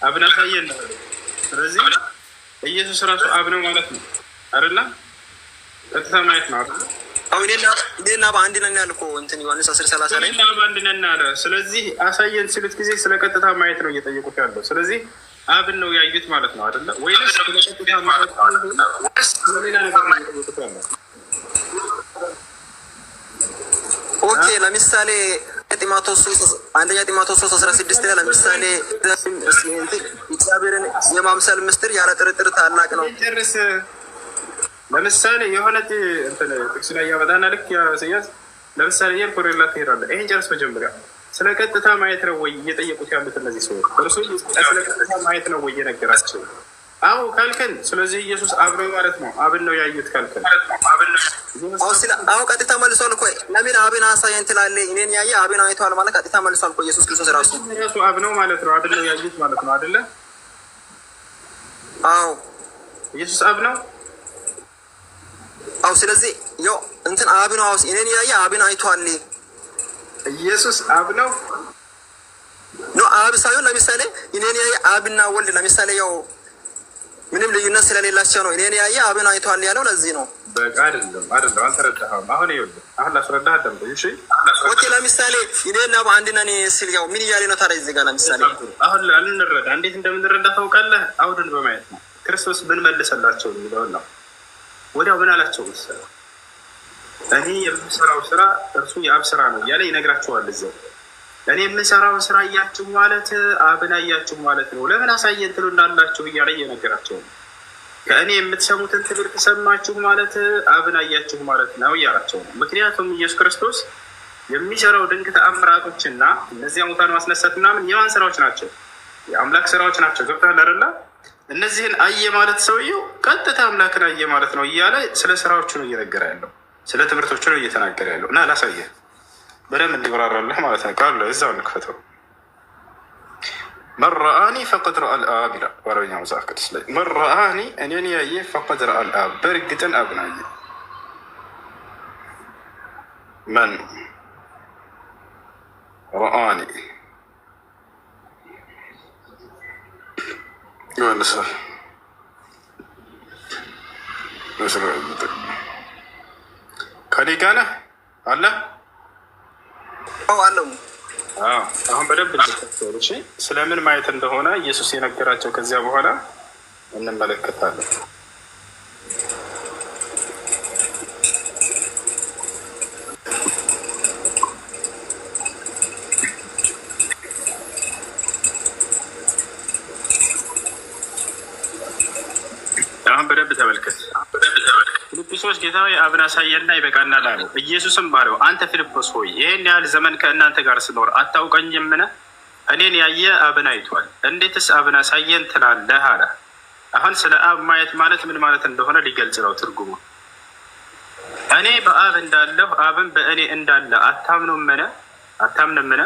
S1: አብን አሳየን ነው። ስለዚህ ኢየሱስ ራሱ አብ ነው ማለት ነው አይደለ? ቀጥታ ማየት ነው አይደል?
S2: አዎ እኔና በአንድ ነን ያልኩ እንትን ዮሐንስ 10:30 ላይ
S1: በአንድ ነን አለ። ስለዚህ አሳየን ሲሉት ጊዜ ስለ ቀጥታ ማየት ነው እየጠየቁት ያለው። ስለዚህ አብን ነው ያዩት ማለት ነው አይደለ? ወይስ ስለ ቀጥታ ማየት ነው ወይስ ሌላ ነገር ነው እየጠየቁት ያለው?
S2: ኦኬ ለምሳሌ ጢሞቴዎስ አንደኛ ጢሞቴዎስ 3:16 ላይ ለምሳሌ እግዚአብሔርን የማምሰል ምስጢር ያለ ጥርጥር ታላቅ ነው።
S1: ለምሳሌ የሆነ እንትን ጥቅስ ላይ ያወጣና ልክ ያሰያዝ ለምሳሌ የኮሬላ ትሄዳለህ። ይሄን ጨርስ መጀመሪያ ስለ ቀጥታ ማየት ነው ወይ እየጠየቁት ያሉት እነዚህ ሰዎች? እርሱ ስለ ቀጥታ ማየት ነው ወይ እየነገራቸው? አዎ ካልከን ስለዚህ ኢየሱስ አብ ነው ማለት ነው። አብን ነው ያዩት ካልከን
S2: አዎ ቀጥታ መልሷል እኮ። ለምን አብን አሳየን ትላለህ? እኔን ያየ አብን አይቷል ማለት ቀጥታ መልሷል እኮ ኢየሱስ ክርስቶስ ራሱ
S1: አብ ነው ማለት ነው። አብን ነው ያዩት ማለት ነው አይደለ?
S2: አዎ
S1: ኢየሱስ አብ ነው።
S2: አዎ ስለዚህ ያው እንትን አብ ነው። አዎ እኔን ያየ አብን አይቷል።
S1: ኢየሱስ አብ ነው
S2: ነው አብ ሳይሆን ለምሳሌ እኔን ያየ አብና ወልድ ለምሳሌ ያው ምንም ልዩነት ስለሌላቸው ነው እኔን ያየ አብን አይቷል ያለው። ለዚህ ነው
S1: በቃ አይደለም አንተ ረዳኸው። አሁን ይኸውልህ አሁን ላስረዳህ አይደለም። እሺ
S2: ኦኬ ለምሳሌ እኔና በአንድ ነን ሲል ያው ምን እያለ ነው ታዲያ? እዚህ ጋር ለምሳሌ
S1: አሁን እንረዳ እንዴት እንደምንረዳ ታውቃለህ? አውድን በማየት ነው። ክርስቶስ ምን መልሰላቸው የሚለውን ነው። ወዲያው ምን አላቸው መሰለህ? እኔ የምሰራው ስራ እርሱ የአብ ስራ ነው እያለ ይነግራቸዋል። እዚያው እኔ የምሰራውን ስራ እያችሁ ማለት አብን አያችሁ ማለት ነው። ለምን አሳየን ትሉናላችሁ እያለ እየነገራቸው ነው። ከእኔ የምትሰሙትን ትምህርት ሰማችሁ ማለት አብን አያችሁ ማለት ነው እያላቸው ነው። ምክንያቱም ኢየሱስ ክርስቶስ የሚሰራው ድንቅ ተአምራቶችና እነዚያ ሙታን ማስነሳት ምናምን የማን ስራዎች ናቸው? የአምላክ ስራዎች ናቸው። ገብቶሃል አይደለ? እነዚህን አየ ማለት ሰውየው ቀጥታ አምላክን አየ ማለት ነው እያለ ስለ ስራዎቹ ነው እየነገረ ያለው፣ ስለ ትምህርቶቹ ነው እየተናገረ ያለው። እና ላሳየህ በደንብ እንዲበራራልህ ማለት ነው። ቃሉ ላይ እዛው እንክፈተው። መን ረአኒ ፈቀድ ረአ ልአብ ይላል በአረብኛ መጽሐፍ ቅዱስ ላይ። መን ረአኒ እኔን ያየ ፈቀድ ረአ ልአብ በእርግጥን አብን አየ። መን ረአኒ ይመልሳል። ከኔ ጋር ነህ አለ
S2: አለው።
S1: አሁን በደንብ እንድትከተሉ እሺ። ስለምን ማየት እንደሆነ ኢየሱስ የነገራቸው ከዚያ በኋላ እንመለከታለን። አሁን በደንብ ተመልከት። ፊልጵስዩስ ጌታ ሆይ አብን አሳየንና ይበቃናል አለው። ኢየሱስም ባለው አንተ ፊልጶስ ሆይ ይህን ያህል ዘመን ከእናንተ ጋር ስኖር አታውቀኝምን? እኔን ያየ አብን አይቷል። እንዴትስ አብን አሳየን ትላለህ አለ። አሁን ስለ አብ ማየት ማለት ምን ማለት እንደሆነ ሊገልጽ ነው ትርጉሙ። እኔ በአብ እንዳለሁ አብን በእኔ እንዳለ አታምንምን?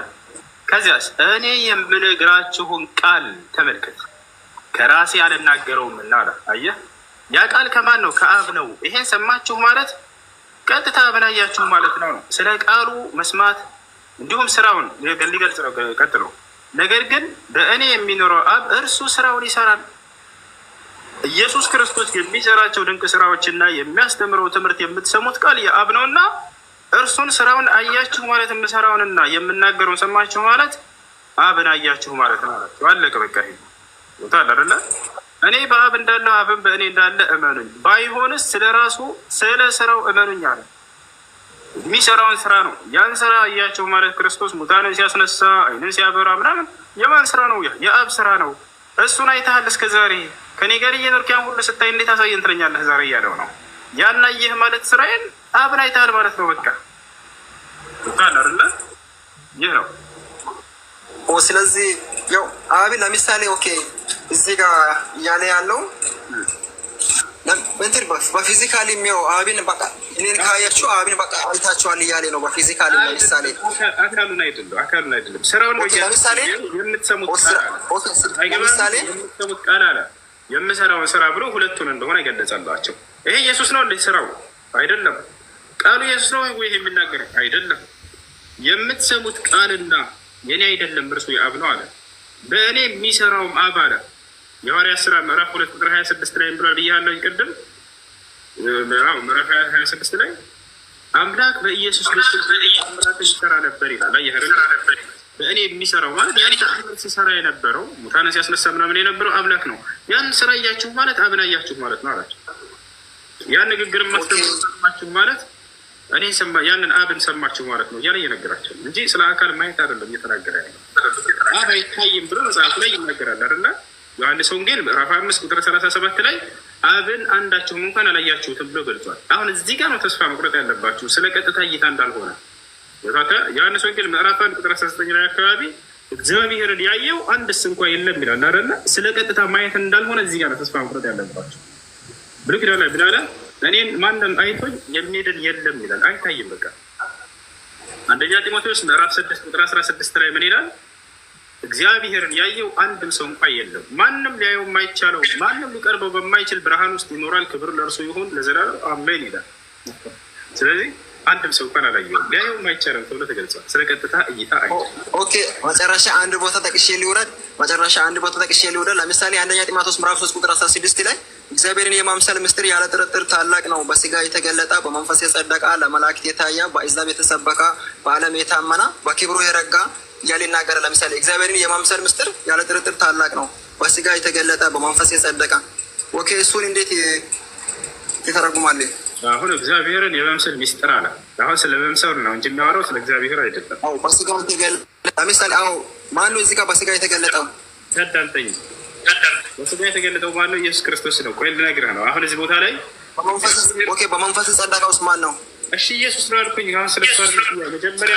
S1: ከዚያስ እኔ የምነግራችሁን ቃል ተመልከት፣ ከራሴ አልናገረውምና አለ። አየህ፣ ያ ቃል ከማን ነው? ከአብ ነው። ይሄን ሰማችሁ ማለት ቀጥታ አብን አያችሁ ማለት ነው። ስለ ቃሉ መስማት እንዲሁም ስራውን ሊገልጽ ነው ቀጥሎ። ነገር ግን በእኔ የሚኖረው አብ እርሱ ስራውን ይሰራል። ኢየሱስ ክርስቶስ የሚሰራቸው ድንቅ ስራዎችና የሚያስተምረው ትምህርት የምትሰሙት ቃል የአብ ነውና እርሱን ስራውን አያችሁ ማለት የምሰራውንና የምናገረውን ሰማችሁ ማለት አብን አያችሁ ማለት ነው። አለቀ በቃ። ይሄ ቦታ አይደለ? እኔ በአብ እንዳለው አብን በእኔ እንዳለ እመኑኝ፣ ባይሆንስ ስለ ራሱ ስለ ስራው እመኑኝ አለ። የሚሰራውን ስራ ነው። ያን ስራ አያችሁ ማለት ክርስቶስ ሙታንን ሲያስነሳ ዓይንን ሲያበራ ምናምን የማን ስራ ነው? የአብ ስራ ነው። እሱን አይተሃል እስከ ዛሬ ከኔ ጋር እየኖርክ ያን ሁሉ ስታይ እንዴት አሳየን ትለኛለህ ዛሬ እያለው ነው። ያን አየህ ማለት ስራዬን አብን አይተሃል ማለት ነው። በቃ ታል አይደለ? ይህ ነው።
S2: ስለዚህ ያው አብን ለምሳሌ ኦኬ እዚህ ጋር እያለ ያለው እንትን በፊዚካሊ የሚያው አብን በቃ እኔን ካያችሁ አብን በቃ አይታችኋል እያለ ነው። በፊዚካሊ ለምሳሌ
S1: አካሉን አይደለም ስራውን ነው።
S2: ለምሳሌ
S1: የምትሰሙት ቃል አለ የምሰራውን ስራ ብሎ ሁለቱን እንደሆነ ገለጸላቸው። ይሄ ኢየሱስ ነው እንዴ? ስራው አይደለም። ቃሉ ኢየሱስ ነው ወይ የሚናገረው? አይደለም። የምትሰሙት ቃልና የኔ አይደለም እርሱ የአብ ነው አለ። በእኔ የሚሰራውም አብ አለ። የሐዋርያት ሥራ ምዕራፍ 2 ቁጥር 26 ላይ ብሏል ብያለሁ ቅድም። ምዕራፍ 26 ላይ አምላክ በኢየሱስ ክርስቶስ ተአምራትን ይሰራ ነበር ይላል። በእኔ የሚሰራው ማለት ያን ተአምራት ሲሰራ የነበረው ሙታንን ሲያስነሳ ምናምን የነበረው አምላክ ነው። ያን ስራ እያችሁ ማለት አብን አያችሁ ማለት ነው አላቸው። ያን ንግግር ማስተማራችሁ ማለት እኔ ያንን አብን ሰማችሁ ማለት ነው እያለ እየነገራቸው እንጂ ስለ አካል ማየት አይደለም እየተናገረ ያለው። አብ አይታይም ብሎ መጽሐፍ ላይ ይናገራል አይደለ? ዮሐንስ ወንጌል ምዕራፍ 5 ቁጥር 37 ላይ አብን አንዳችሁም እንኳን አላያችሁትም ብሎ ገልጿል። አሁን እዚህ ጋር ነው ተስፋ መቁረጥ ያለባችሁ፣ ስለ ቀጥታ እይታ እንዳልሆነ። ዮሐንስ ወንጌል ምዕራፍ 1 ቁጥር 19 ላይ አካባቢ እግዚአብሔርን ያየው አንድስ እንኳ የለም ይላል አይደለ? ስለ ቀጥታ ማየት እንዳልሆነ እዚህ ጋር ነው ተስፋ መቁረጥ ያለባችሁ። ብሉይ ኪዳን ላይ ምን አለ? እኔን ማንም አይቶኝ የሚድን የለም ይላል። አይታይም በቃ። አንደኛ ጢሞቴዎስ ምዕራፍ 6 ቁጥር 16 ላይ ምን ይላል? እግዚአብሔርን ያየው አንድም ሰው እንኳ የለም። ማንም ሊያየው የማይቻለው ማንም ሊቀርበው በማይችል ብርሃን ውስጥ ይኖራል። ክብር ለእርሱ ይሁን ለዘላለም አሜን ይላል። ስለዚህ አንድም ሰው እንኳን አላየውም፣ ሊያየው የማይቻለው ተብሎ ተገልጿል። ስለ ቀጥታ እይታ አይ
S2: ኦኬ። መጨረሻ አንድ ቦታ ጠቅሼ ሊውረድ ለምሳሌ አንደኛ ጢሞቴዎስ ምዕራፍ 3 ቁጥር 16 ላይ እግዚአብሔርን የማምሰል ምስጢር ያለ ጥርጥር ታላቅ ነው፣ በስጋ የተገለጠ በመንፈስ የጸደቀ ለመላእክት የታየ በአሕዛብ የተሰበከ በዓለም የታመነ በክብሩ የረጋ እያለ ይናገራል። ለምሳሌ እግዚአብሔርን የማምሰል ምስጢር ያለ ጥርጥር ታላቅ ነው፣ በስጋ የተገለጠ በመንፈስ የጸደቀ። ኦኬ፣ እሱን እንዴት ይተረጉማል?
S1: አሁን እግዚአብሔርን የመምሰል ምስጢር አለ። አሁን ስለ መምሰል ነው እንጂ የሚያወራው ስለ እግዚአብሔር አይደለም።
S2: በስጋ የተገለጠ ለምሳሌ ማን ነው እዚህ ጋር በስጋ የተገለጠው?
S1: ተዳልጠኝ በስጋ የተገለጠው ማን ነው? ኢየሱስ ክርስቶስ ነው። ቆይ ልነግርህ ነው። አሁን እዚህ ቦታ ላይ
S2: በመንፈስ የጸደቀው ማን ነው?
S1: እሺ ኢየሱስ ነው አልኩኝ። አሁን ስለ መጀመሪያ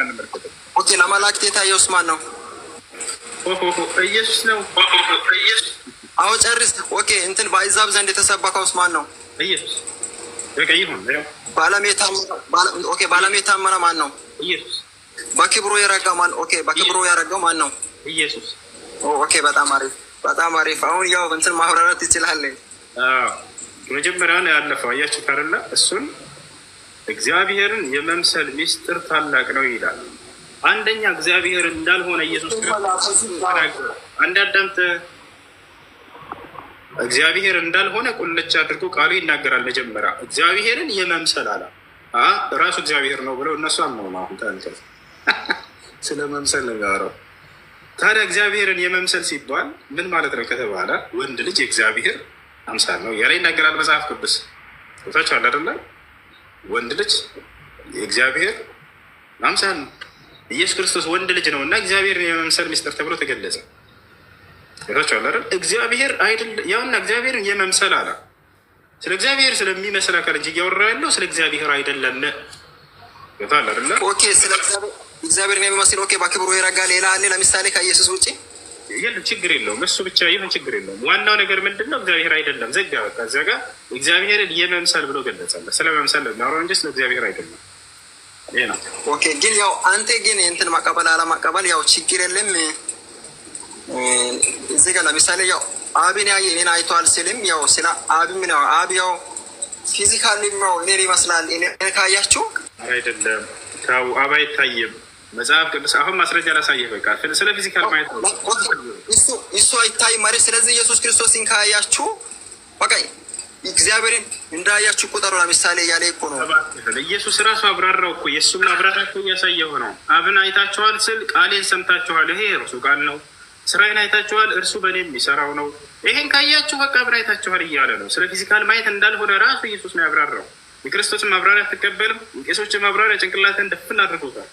S1: እንመልከት።
S2: ኦኬ፣ ለመላእክት የታየውስ ማን ነው?
S1: ኢየሱስ ነው።
S2: አሁን ጨርስ። ኦኬ፣ እንትን በአሕዛብ ዘንድ የተሰበከውስ ማን ነው?
S1: ኢየሱስ። በቃ ይሁን።
S2: በዓለም የታመነ ማን ነው?
S1: ኢየሱስ።
S2: በክብሩ የረጋው ማን? ኦኬ፣ በክብሩ ያረጋው ማን ነው?
S1: ኢየሱስ።
S2: ኦኬ፣ በጣም አሪፍ፣ በጣም አሪፍ። አሁን ያው እንትን ማብራራት ትችላለህ።
S1: መጀመሪያውን ያለፈው አያችሁት አይደለ? እሱን እግዚአብሔርን የመምሰል ምስጢር ታላቅ ነው ይላል። አንደኛ እግዚአብሔር እንዳልሆነ ኢየሱስ አንዳንድ እግዚአብሔር እንዳልሆነ ቁልጭ አድርጎ ቃሉ ይናገራል። መጀመሪያ እግዚአብሔርን የመምሰል አለ ራሱ እግዚአብሔር ነው ብለው እነሱ አምነው ነው። አሁን ታንተ ስለ መምሰል ነው። ታዲያ እግዚአብሔርን የመምሰል ሲባል ምን ማለት ነው ከተባለ ወንድ ልጅ የእግዚአብሔር አምሳል ነው ያለ ይናገራል መጽሐፍ ቅዱስ። ቦታቸው አለ አይደለ? ወንድ ልጅ የእግዚአብሔር አምሳል ነው። ኢየሱስ ክርስቶስ ወንድ ልጅ ነው እና እግዚአብሔርን የመምሰል ምስጢር ተብሎ ተገለጸ። ቦታቸው አለ አይደል? እግዚአብሔር አይደለ ያውና እግዚአብሔርን የመምሰል አለ። ስለ እግዚአብሔር ስለሚመስል አካል እንጂ እያወራ ያለው ስለ እግዚአብሔር አይደለም። ቦታ አለ አይደለ? ኦኬ፣
S2: ስለ እግዚአብሔርን የሚመስል ኦኬ፣ በክብሩ የረጋ ሌላ አለ ለምሳሌ ከኢየሱስ ውጪ
S1: የለም። ችግር የለውም። እሱ ብቻ ይሁን፣ ችግር የለውም። ዋናው ነገር ምንድን ነው? እግዚአብሔር አይደለም። ዘጋ በቃ። እዚያ ጋር እግዚአብሔርን የመምሰል ብሎ ገለጸለ። ስለ መምሰል ነው እንጂ ስለ እግዚአብሔር አይደለም። ይሄ ነው።
S2: ኦኬ፣ ግን ያው አንተ ግን እንትን ማቀበል አለማቀበል ያው ችግር የለም። እዚህ ጋር ለምሳሌ ያው አብን ያየ እኔን አይቷል ስልም ያው ስለ አብም ነው። አብ ያው ፊዚካሊ ነው እኔን ይመስላል። እኔ ካያችሁ
S1: አይደለም። ታው አብ አይታይም። መጽሐፍ ቅዱስ አሁን ማስረጃ ላሳየህ። በቃ ስለ ፊዚካል ማየት ነው
S2: እሱ አይታይ ማለት። ስለዚህ ኢየሱስ ክርስቶስን ካያችሁ በቃ እግዚአብሔርን እንዳያችሁ ቁጠሩ። ለምሳሌ እያለ እኮ ነው
S1: ኢየሱስ ራሱ አብራራው እኮ። የእሱም ማብራሪያ እኮ እያሳየው ነው። አብን አይታችኋል ስል ቃሌን ሰምታችኋል። ይሄ እርሱ ቃል ነው። ስራዬን አይታችኋል፣ እርሱ በእኔ የሚሰራው ነው። ይሄን ካያችሁ በቃ አብን አይታችኋል እያለ ነው። ስለ ፊዚካል ማየት እንዳልሆነ ራሱ ኢየሱስ ነው ያብራራው። የክርስቶስን ማብራሪያ አትቀበልም? የቄሶችን ማብራሪያ ጭንቅላትን ደፍን አድርጎታል።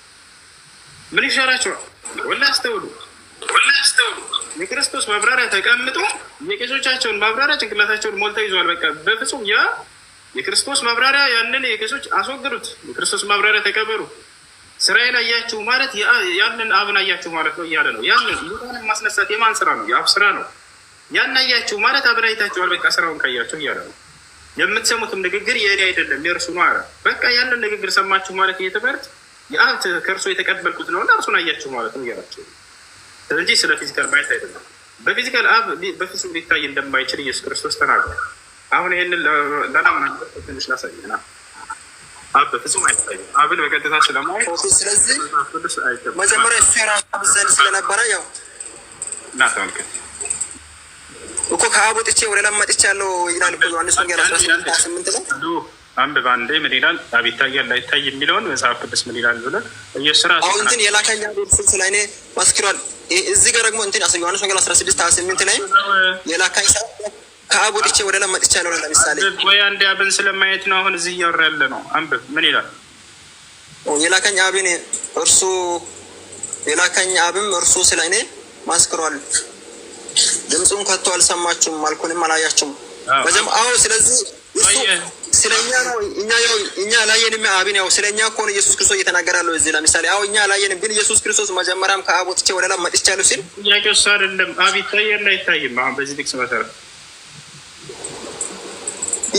S1: ምን ይሻላችኋል? ወላ አስተውሉ። የክርስቶስ ማብራሪያ ተቀምጦ የቄሶቻቸውን ማብራሪያ ጭንቅላታቸውን ሞልተው ይዘዋል። በቃ በፍጹም ያ የክርስቶስ ማብራሪያ ያንን የቄሶች አስወግዱት። የክርስቶስ ማብራሪያ ተቀበሉ። ስራዬን አያችሁ ማለት ያንን አብን አያችሁ ማለት ነው እያለ ነው። ያንን ሙታንን ማስነሳት የማን ስራ ነው? የአብ ስራ ነው። ያን አያችሁ ማለት አብን አይታችኋል። በቃ ስራውን ካያችሁ እያለ ነው። የምትሰሙትም ንግግር የእኔ አይደለም የእርሱ ነው አለ። በቃ ያንን ንግግር ሰማችሁ ማለት የትምህርት የአብ ከእርሱ የተቀበልኩት ነው እና እርሱን አያችሁ ማለት ነው እያላቸው እንጂ ስለ ፊዚካል ማየት አይደለም። በፊዚካል አብ በፍጹም ሊታይ እንደማይችል ኢየሱስ ክርስቶስ ተናግሯል። አሁን ይህንን ለናምናበት ትንሽ ላሳየና አብ በፍጹም አይታይም። አብን በቀጥታ ስለማየት
S2: ስለዚህ መጀመሪያ እሱ የራሱ ዘንድ ስለነበረ ያው
S1: እናተመልከት
S2: እኮ ከአብ ወጥቼ ወደ ላም መጥቻለሁ ይላል እኮ ዮሐንስ ወንጌል 16:28 ላይ
S1: አንብብ አንዴ ምን ይላል? አብ ይታያል አይታይ የሚለውን መጽሐፍ ቅዱስ ምን ይላል ብለን ኢየሱስ ራሱ
S2: አሁን እንትን የላከኛ ስልስ ላይ እኔ መስክሯል። እዚህ ጋር ደግሞ እንትን ዮሐንስ ወንጌል 16:28 ላይ የላከኝ ከአብ ወጥቼ ወደ ላይ መጥቻለሁ። ለምሳሌ
S1: ወይ አንድ አብን ስለማየት ነው አሁን እዚህ እያወራ ያለ ነው። አንብብ። ምን ይላል?
S2: የላከኝ አብን እርሱ የላከኝ አብም እርሱ ስለ እኔ መስክሯል። ድምፁን ከቶ አልሰማችሁም፣ መልኩንም አላያችሁም። አዎ ስለዚህ እሱ ስለኛ ነው። እኛ ላየንም አብን ያው ስለኛ እኮ ነው ኢየሱስ ክርስቶስ እየተናገራለሁ እዚህ። ለምሳሌ አዎ እኛ ላየንም፣ ግን ኢየሱስ ክርስቶስ መጀመሪያም ከአብ ወጥቼ ወደ ላይ መጥቻለሁ ሲል
S1: ጥያቄው እሱ አይደለም። አብ ይታያል አይታይም? አሁን በዚህ ጥቅስ መሰረት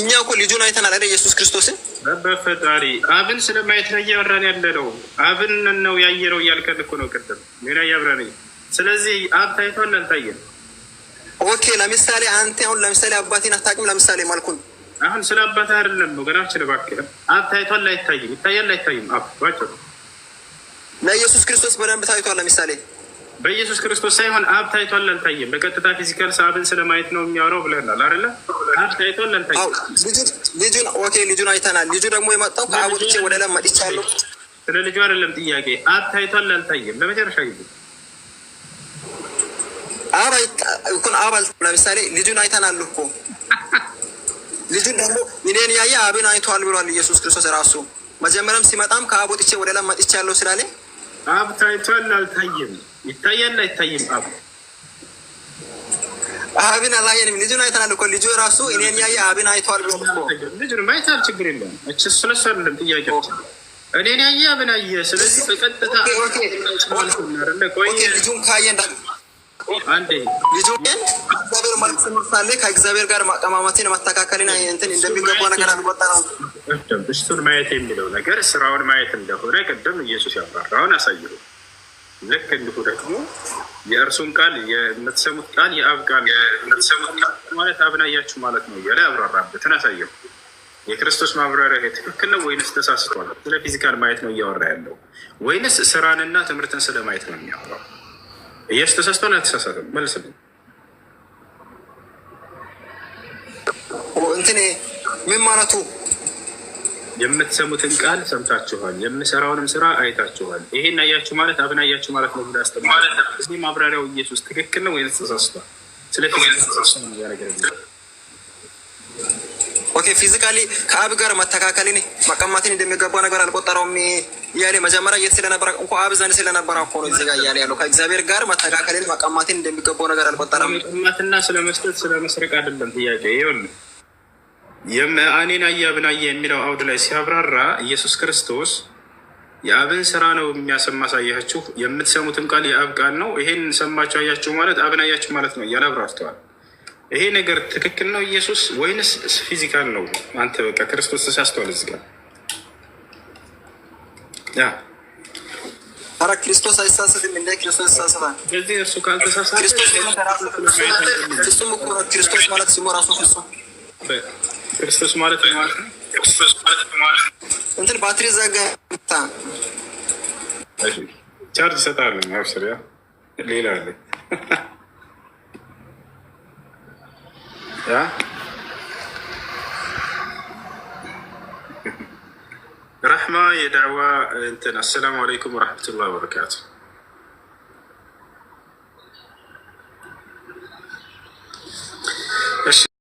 S2: እኛ እኮ ልጁን አይተናል አይደል? ኢየሱስ ክርስቶስን
S1: በፈጣሪ አብን ስለማየት ነው እያወራን ያለ ነው። አብን ነው ያየነው እያልከን እኮ ነው ቅድም ሌላ እያብራን። ስለዚህ አብ ታይቷል አልታየም?
S2: ኦኬ ለምሳሌ አንተ አሁን ለምሳሌ አባቴን አታውቅም። ለምሳሌ መልኩን
S1: አሁን ስለ አባትህ አይደለም ነው ገና እባክህ። አብ ታይቷል አይታይም? ይታያል አይታይም? አብ ባጭሩ
S2: ለኢየሱስ ክርስቶስ በደንብ ታይቷል። ለምሳሌ
S1: በኢየሱስ ክርስቶስ ሳይሆን አብ ታይቷል አልታየም? በቀጥታ ፊዚካል አብን ስለማየት ነው የሚያወራው ብለናል አይደለ? አብ ታይቷል አልታየም?
S2: ልጁን ኦኬ ልጁን አይተናል። ልጁ ደግሞ የመጣው ከአብ ወጥቼ ወደ ላይ መጥቻለሁ።
S1: ስለ ልጁ አይደለም ጥያቄ። አብ ታይቷል አልታየም? ለመጨረሻ ጊዜ አብ ለምሳሌ ልጁን አይተናል እኮ ልጁን ደግሞ እኔን ያየ አብን አይቷል ብሏል ኢየሱስ ክርስቶስ ራሱ። መጀመሪያም ሲመጣም ከአብ ወጥቼ ወደ ላይ መጥቻለሁ ስላለ አብ ታይቷል አልታየም? ይታያል አይታይም?
S2: አብን አላየንም፣ ልጁን አይተናል እኮ። ልጁ ራሱ እኔን ያየ አብን አይቷል ብሏል እኮ።
S1: ልጁን ማይታል ችግር የለም። እቺ ስለሱ አይደለም ጥያቄው። እኔን ያየ አብን አየ። ስለዚህ በቀጥታ
S2: ልጁን ካየ
S1: አንዴ
S2: ልጁን እግዚአብሔር መልክ ስምርታለ ከእግዚአብሔር ጋር ማቀማማትን ማስተካከልና እንትን እንደሚገባ ነገር አልቆጠረም።
S1: እሱን ማየት የሚለው ነገር ስራውን ማየት እንደሆነ ቅድም ኢየሱስ ያብራራውን አሳየው። ልክ እንዲሁ ደግሞ የእርሱን ቃል የምትሰሙት ቃል የአብ ቃል ማለት አብን አያችሁ ማለት ነው እያለ ያብራራበትን አሳየው። የክርስቶስ ማብራሪያ ትክክል ነው ወይንስ ተሳስቷል? ስለ ፊዚካል ማየት ነው እያወራ ያለው ወይንስ ስራንና ትምህርትን ስለማየት ነው የሚያወራው? ኢየሱስ ተሳስቷል አልተሳሳተም? መልስልኝ።
S2: እንትን ምን ማለቱ?
S1: የምትሰሙትን ቃል ሰምታችኋል፣ የምሰራውንም ስራ አይታችኋል። ይሄን አያችሁ ማለት አብን አያችሁ ማለት ነው ብሎ ያስተምራል። እዚህ ማብራሪያው ኢየሱስ ትክክል ነው ወይንስ ተሳስቷል? ስለ
S2: ኦኬ ፊዚካሊ ከአብ ጋር መተካከልን መቀማትን እንደሚገባው ነገር አልቆጠረውም እያለ መጀመሪያ የት ስለነበረ እንኳ አብ ዘንድ ስለነበረ እኮ ነው እዚህ ጋር እያለ ያለው። ከእግዚአብሔር ጋር መተካከልን መቀማትን እንደሚገባው ነገር አልቆጠረም።
S1: መቀማትና ስለመስጠት ስለመስረቅ አይደለም ጥያቄ። ይኸውልህ እኔን አየ አብን አየ የሚለው አውድ ላይ ሲያብራራ ኢየሱስ ክርስቶስ የአብን ስራ ነው የሚያሳያችሁ፣ የምትሰሙትን ቃል የአብ ቃል ነው። ይሄን ሰማችሁ አያችሁ ማለት አብን አያችሁ ማለት ነው እያለ አብራርተዋል። ይሄ ነገር ትክክል ነው ኢየሱስ ወይንስ ፊዚካል ነው? አንተ በቃ ክርስቶስ ተሳስቷል እዚህ ጋር።
S2: ኧረ ክርስቶስ አይሳሳትም እንደ ክርስቶስ ይሳሳታል።
S1: ስለዚህ እርሱ ካልተሳሳተ
S2: ክርስቶስ ማለት ስሙ ራሱ ክርስቶስ ማለት ነው። እንትን ባትሪ ዘጋ
S1: ቻርጅ ይሰጣል። አብስሪያ ሌላ አለ ረሕማ የዳዕዋ እንትን። አሰላሙ አለይኩም ወረሕመቱላሂ ወበረካቱ።